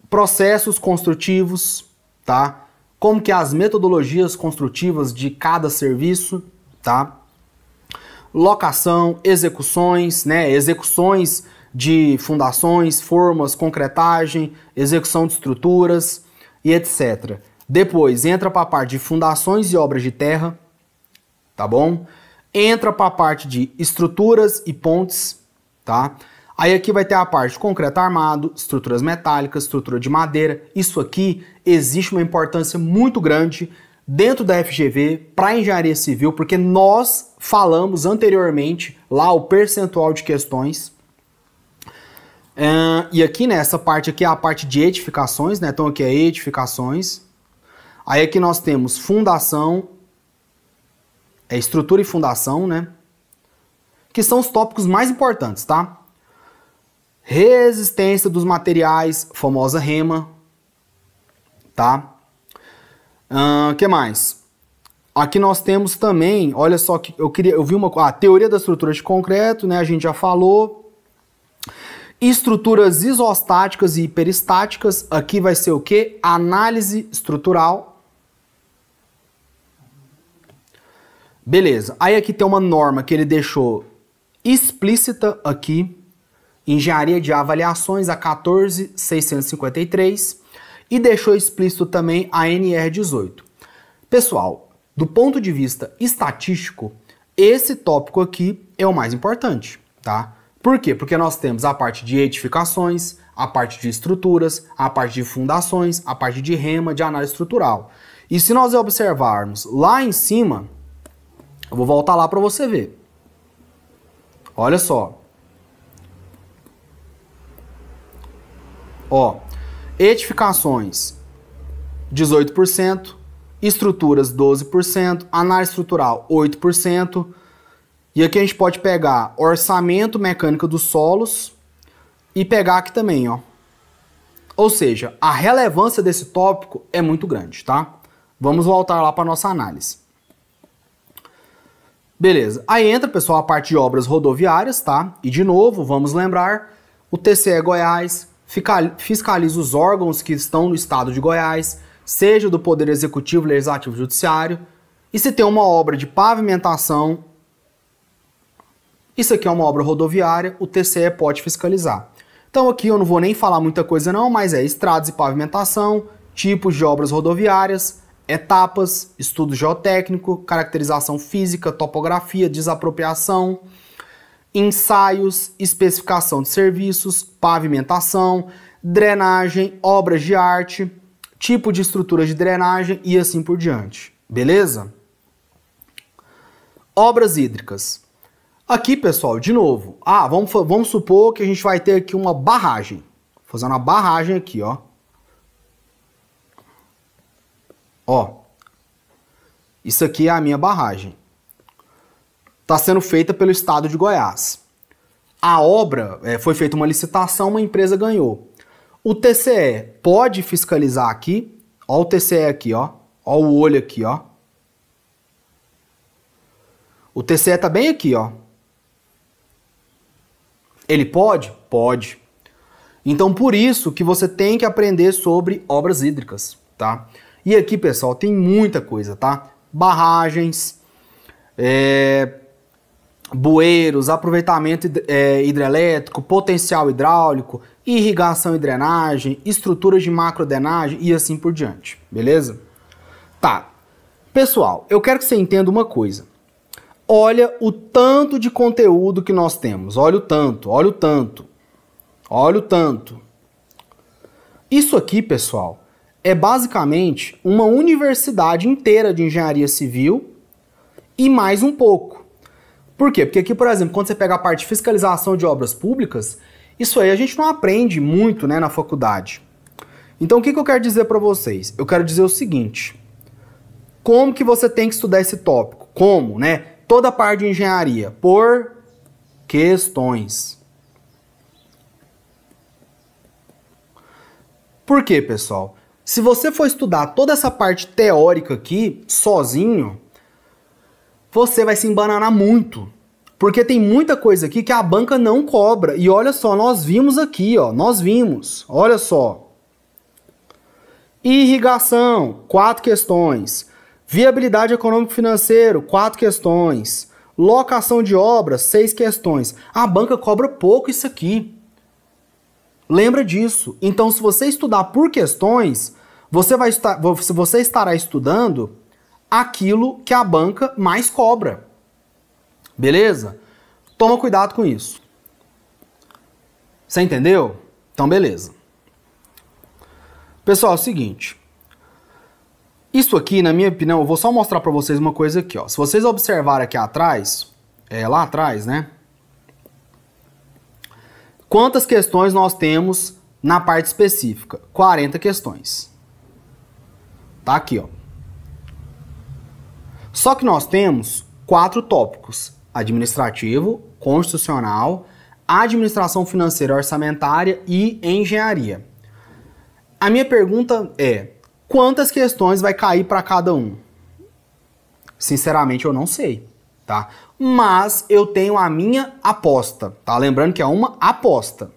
Processos construtivos, tá? Como que as metodologias construtivas de cada serviço, tá? Locação, execuções, né? Execuções de fundações, formas, concretagem, execução de estruturas e etc. Depois entra para a parte de fundações e obras de terra, tá bom? Entra para a parte de estruturas e pontes, tá? Aí aqui vai ter a parte de concreto armado, estruturas metálicas, estrutura de madeira. Isso aqui existe uma importância muito grande dentro da FGV para engenharia civil, porque nós falamos anteriormente lá o percentual de questões. E aqui nessa parte aqui é a parte de edificações, né? Então aqui é edificações. Aí aqui nós temos fundação, estrutura e fundação, né? Que são os tópicos mais importantes, tá? Resistência dos materiais, famosa REMA, tá? Que mais? Aqui nós temos também, olha só que eu vi uma teoria da estrutura de concreto, né? A gente já falou. Estruturas isostáticas e hiperestáticas, aqui vai ser o quê? Análise estrutural. Beleza. Aí aqui tem uma norma que ele deixou explícita aqui. Engenharia de Avaliações, a 14.653, e deixou explícito também a NR18. Pessoal, do ponto de vista estatístico, esse tópico aqui é o mais importante, tá? Por quê? Porque nós temos a parte de edificações, a parte de estruturas, a parte de fundações, a parte de rema, de análise estrutural. E se nós observarmos lá em cima, eu vou voltar lá para você ver. Olha só. Ó, edificações 18%, estruturas 12%, análise estrutural 8%, e aqui a gente pode pegar orçamento mecânico dos solos e pegar aqui também, ó. Ou seja, a relevância desse tópico é muito grande, tá? Vamos voltar lá para nossa análise. Beleza, aí entra, pessoal, a parte de obras rodoviárias, tá? E de novo, vamos lembrar, o TCE Goiás fiscaliza os órgãos que estão no estado de Goiás, seja do Poder Executivo, Legislativo e Judiciário. E se tem uma obra de pavimentação, isso aqui é uma obra rodoviária, o TCE pode fiscalizar. Então aqui eu não vou nem falar muita coisa não, mas é estradas e pavimentação, tipos de obras rodoviárias, etapas, estudo geotécnico, caracterização física, topografia, desapropriação, ensaios, especificação de serviços, pavimentação, drenagem, obras de arte, tipo de estrutura de drenagem e assim por diante. Beleza? Obras hídricas. Aqui, pessoal, de novo, vamos supor que a gente vai ter aqui uma barragem. Vou fazer uma barragem aqui, ó. Ó. Isso aqui é a minha barragem. Está sendo feita pelo estado de Goiás. A obra, foi feita uma licitação, uma empresa ganhou. O TCE pode fiscalizar aqui, ó o TCE aqui, ó o olho aqui, ó. O TCE tá bem aqui, ó. Ele pode? Pode. Então por isso que você tem que aprender sobre obras hídricas, tá? E aqui, pessoal, tem muita coisa, tá? Barragens, bueiros, aproveitamento hidrelétrico, potencial hidráulico, irrigação e drenagem, estruturas de macrodrenagem e assim por diante, beleza? Tá. Pessoal, eu quero que você entenda uma coisa. Olha o tanto de conteúdo que nós temos. Olha o tanto, olha o tanto. Olha o tanto. Isso aqui, pessoal, é basicamente uma universidade inteira de engenharia civil e mais um pouco. Por quê? Porque aqui, por exemplo, quando você pega a parte de fiscalização de obras públicas, isso aí a gente não aprende muito, né, na faculdade. Então o que eu quero dizer para vocês? Eu quero dizer o seguinte: como que você tem que estudar esse tópico? Como, né? Toda a parte de engenharia, por questões. Por quê, pessoal? Se você for estudar toda essa parte teórica aqui, sozinho, você vai se embananar muito. Porque tem muita coisa aqui que a banca não cobra. E olha só, nós vimos aqui, ó. Nós vimos. Olha só. Irrigação, 4 questões. Viabilidade econômico-financeiro, 4 questões. Locação de obras, 6 questões. A banca cobra pouco isso aqui. Lembra disso. Então, se você estudar por questões, você estará estudando aquilo que a banca mais cobra. Beleza? Toma cuidado com isso. Você entendeu? Então, beleza. Pessoal, é o seguinte. Isso aqui, na minha opinião, eu vou só mostrar para vocês uma coisa aqui, ó. Se vocês observarem aqui atrás, lá atrás, né? Quantas questões nós temos na parte específica? 40 questões. Tá aqui, ó. Só que nós temos 4 tópicos: administrativo, constitucional, administração financeira orçamentária e engenharia. A minha pergunta é: Quantas questões vai cair para cada um? Sinceramente, eu não sei, tá? Mas eu tenho a minha aposta, tá? Lembrando que é uma aposta,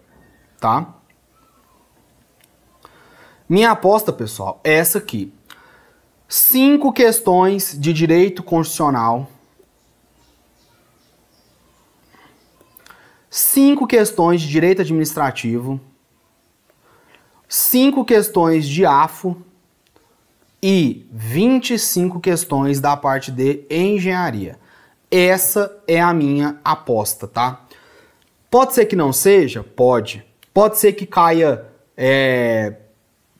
tá? Minha aposta, pessoal, é essa aqui. 5 questões de direito constitucional, 5 questões de direito administrativo, 5 questões de AFO e 25 questões da parte de engenharia. Essa é a minha aposta, tá? Pode ser que não seja? Pode. Pode ser que caia,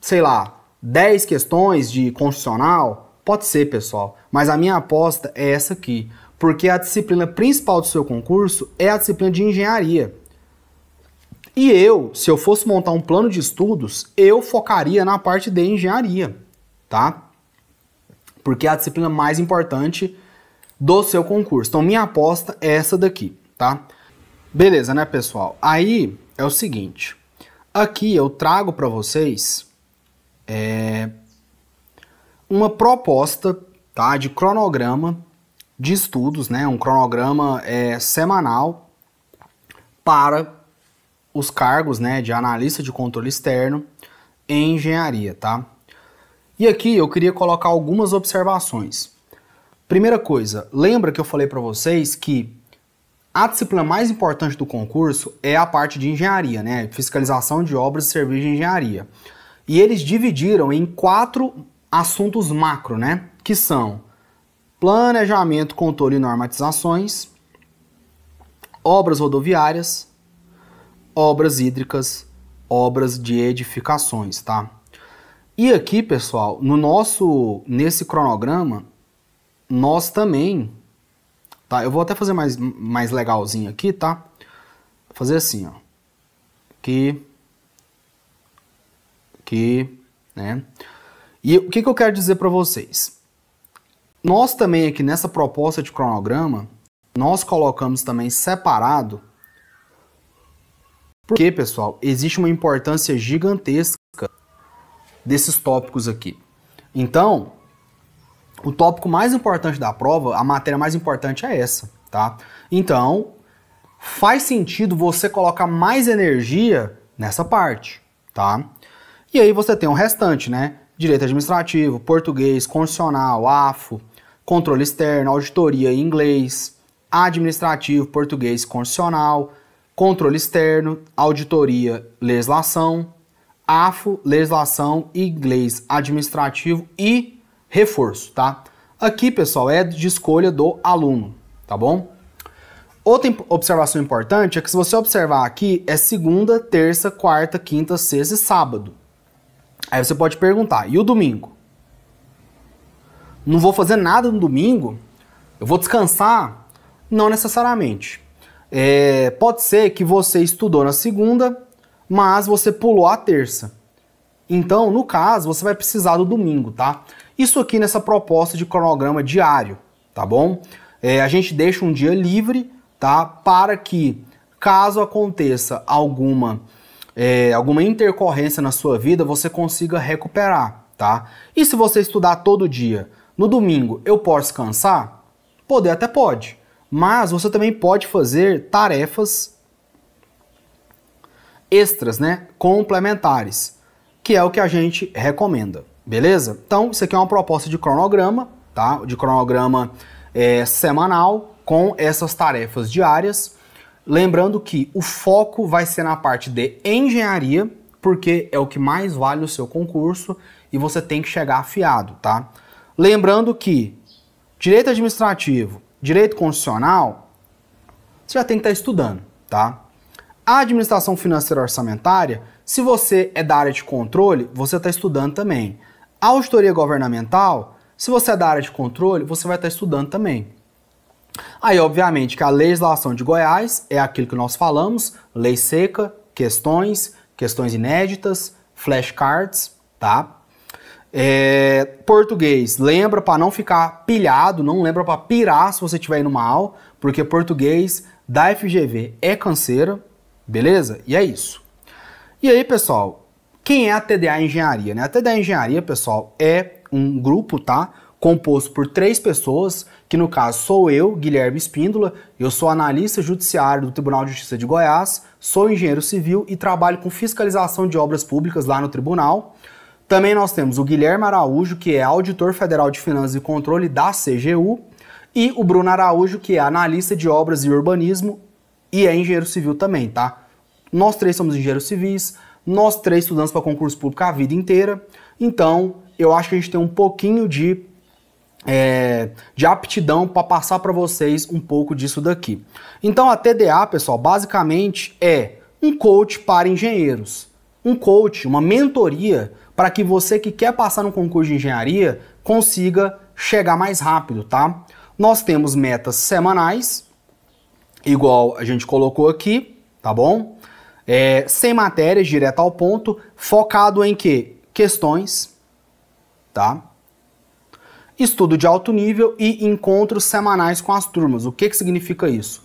sei lá, 10 questões de constitucional? Pode ser, pessoal. Mas a minha aposta é essa aqui. Porque a disciplina principal do seu concurso é a disciplina de engenharia. E eu, se eu fosse montar um plano de estudos, eu focaria na parte de engenharia, tá? Porque é a disciplina mais importante do seu concurso. Então, minha aposta é essa daqui, tá? Beleza, né, pessoal? Aí é o seguinte. Aqui eu trago para vocês uma proposta, tá, de cronograma de estudos, né? Um cronograma semanal para os cargos, né, de analista de controle externo em engenharia, tá? E aqui eu queria colocar algumas observações. Primeira coisa, lembra que eu falei para vocês que a disciplina mais importante do concurso é a parte de engenharia, né? Fiscalização de obras e serviços de engenharia. E eles dividiram em 4 assuntos macro, né? Que são planejamento, controle e normatizações, obras rodoviárias, obras hídricas, obras de edificações, tá? E aqui, pessoal, nesse cronograma, nós também, tá? Eu vou até fazer mais legalzinho aqui, tá? Vou fazer assim, ó. Aqui, né? E o que eu quero dizer para vocês? Nós também aqui nessa proposta de cronograma, nós colocamos também separado, porque, pessoal, existe uma importância gigantesca desses tópicos aqui. Então, o tópico mais importante da prova, a matéria mais importante é essa, tá? Então, faz sentido você colocar mais energia nessa parte, tá? E aí você tem o restante, né? Direito administrativo, português, constitucional, AFO, controle externo, auditoria em inglês, administrativo, português, constitucional, controle externo, auditoria, legislação, AFO, legislação, inglês, administrativo e reforço, tá? Aqui, pessoal, é de escolha do aluno, tá bom? Outra observação importante é que se você observar aqui, é segunda, terça, quarta, quinta, sexta e sábado. Aí você pode perguntar, e o domingo? Não vou fazer nada no domingo? Eu vou descansar? Não necessariamente. Pode ser que você estudou na segunda, mas você pulou a terça. Então, no caso, você vai precisar do domingo, tá? Isso aqui nessa proposta de cronograma diário, tá bom? A gente deixa um dia livre, tá? Para que, caso aconteça alguma intercorrência na sua vida, você consiga recuperar, tá? E se você estudar todo dia, no domingo eu posso descansar? Poder até pode, mas você também pode fazer tarefas extras, né? Complementares, que é o que a gente recomenda, beleza? Então, isso aqui é uma proposta de cronograma, tá? De cronograma semanal com essas tarefas diárias. Lembrando que o foco vai ser na parte de engenharia, porque é o que mais vale no seu concurso e você tem que chegar afiado, tá? Lembrando que direito administrativo, direito constitucional, você já tem que estar estudando, tá? A administração financeira orçamentária, se você é da área de controle, você está estudando também. A auditoria governamental, se você é da área de controle, você vai estar estudando também. Aí, obviamente, que a legislação de Goiás é aquilo que nós falamos, lei seca, questões inéditas, flashcards, tá? Português, lembra para não ficar pilhado, não lembra para pirar se você estiver indo mal, porque português da FGV é canseira, beleza? E é isso. E aí, pessoal, quem é a TDA Engenharia, né? A TDA Engenharia, pessoal, é um grupo, tá? Composto por 3 pessoas, que no caso sou eu, Guilherme Espíndola, eu sou analista judiciário do Tribunal de Justiça de Goiás, sou engenheiro civil e trabalho com fiscalização de obras públicas lá no tribunal. Também nós temos o Guilherme Araújo, que é auditor federal de finanças e controle da CGU, e o Bruno Araújo, que é analista de obras e urbanismo e é engenheiro civil também, tá? Nós 3 somos engenheiros civis, nós 3 estudamos para concurso público a vida inteira, então eu acho que a gente tem um pouquinho de aptidão para passar para vocês um pouco disso daqui. Então a TDA, pessoal, basicamente é um coach para engenheiros. Um coach, uma mentoria para que você que quer passar no concurso de engenharia consiga chegar mais rápido, tá? Nós temos metas semanais, igual a gente colocou aqui, tá bom? Sem matérias, direto ao ponto, focado em quê? Questões, tá? Estudo de alto nível e encontros semanais com as turmas. O que significa isso?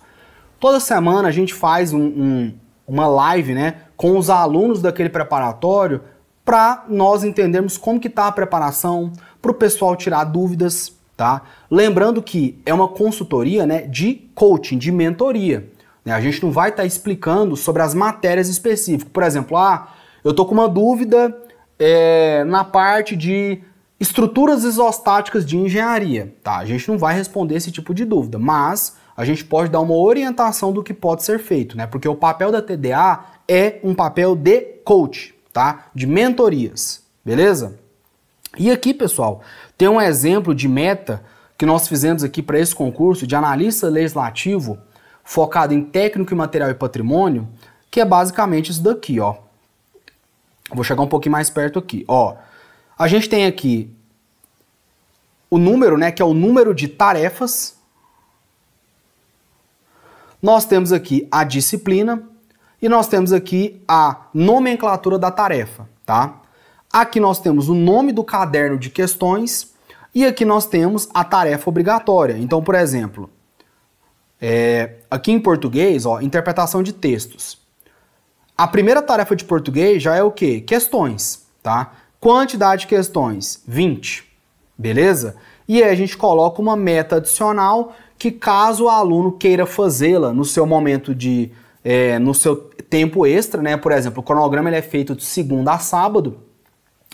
Toda semana a gente faz uma live, né, com os alunos daquele preparatório para nós entendermos como que está a preparação, para o pessoal tirar dúvidas, tá? Lembrando que é uma consultoria, né, de coaching, de mentoria. Né? A gente não vai estar explicando sobre as matérias específicas. Por exemplo, eu tô com uma dúvida na parte de estruturas isostáticas de engenharia, tá? A gente não vai responder esse tipo de dúvida, mas a gente pode dar uma orientação do que pode ser feito, né? Porque o papel da TDA é um papel de coach, tá? De mentorias, beleza? E aqui, pessoal, tem um exemplo de meta que nós fizemos aqui para esse concurso de analista legislativo focado em técnico e material e patrimônio, que é basicamente isso daqui, ó. Vou chegar um pouquinho mais perto aqui, ó. A gente tem aqui o número, né, que é o número de tarefas. Nós temos aqui a disciplina e nós temos aqui a nomenclatura da tarefa, tá? Aqui nós temos o nome do caderno de questões e aqui nós temos a tarefa obrigatória. Então, por exemplo, aqui em português, ó, interpretação de textos. A primeira tarefa de português já é o quê? Questões, tá? Quantidade de questões, 20, beleza? E aí a gente coloca uma meta adicional que caso o aluno queira fazê-la no seu momento de, no seu tempo extra, né? Por exemplo, o cronograma ele é feito de segunda a sábado,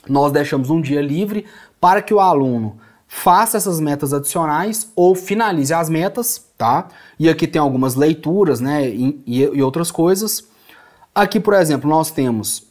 nós deixamos um dia livre para que o aluno faça essas metas adicionais ou finalize as metas, tá? E aqui tem algumas leituras, né? E outras coisas. Aqui, por exemplo, nós temos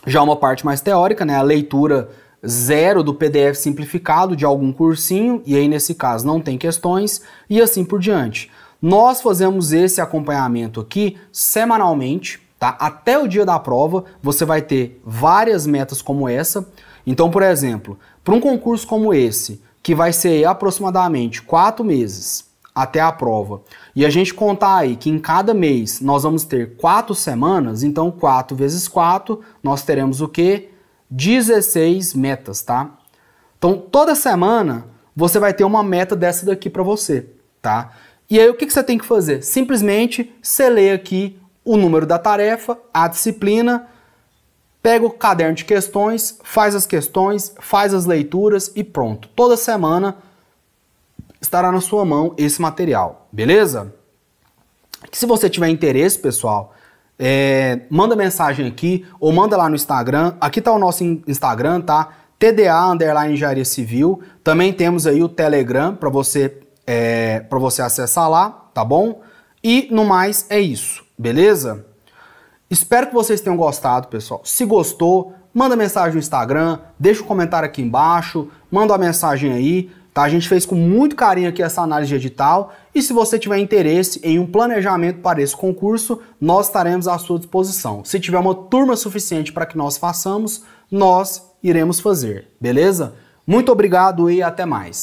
já uma parte mais teórica, né? A leitura 0 do PDF simplificado de algum cursinho, e aí nesse caso não tem questões, e assim por diante. Nós fazemos esse acompanhamento aqui semanalmente, tá? Até o dia da prova você vai ter várias metas como essa. Então, por exemplo, para um concurso como esse, que vai ser aproximadamente 4 meses até a prova, e a gente contar aí que em cada mês nós vamos ter 4 semanas, então 4 vezes 4, nós teremos o quê? 16 metas, tá? Então toda semana você vai ter uma meta dessa daqui para você, tá? E aí o que você tem que fazer? Simplesmente você lê aqui o número da tarefa, a disciplina, pega o caderno de questões, faz as leituras e pronto. Toda semana estará na sua mão esse material, beleza? Se você tiver interesse, pessoal, manda mensagem aqui ou manda lá no Instagram. Aqui tá o nosso Instagram, tá? TDA_Engenharia Civil. Também temos aí o Telegram para você acessar lá, tá bom? E no mais é isso, beleza? Espero que vocês tenham gostado, pessoal. Se gostou, manda mensagem no Instagram, deixa um comentário aqui embaixo, manda uma mensagem aí. Tá? A gente fez com muito carinho aqui essa análise de edital e se você tiver interesse em um planejamento para esse concurso, nós estaremos à sua disposição. Se tiver uma turma suficiente para que nós façamos, nós iremos fazer, beleza? Muito obrigado e até mais.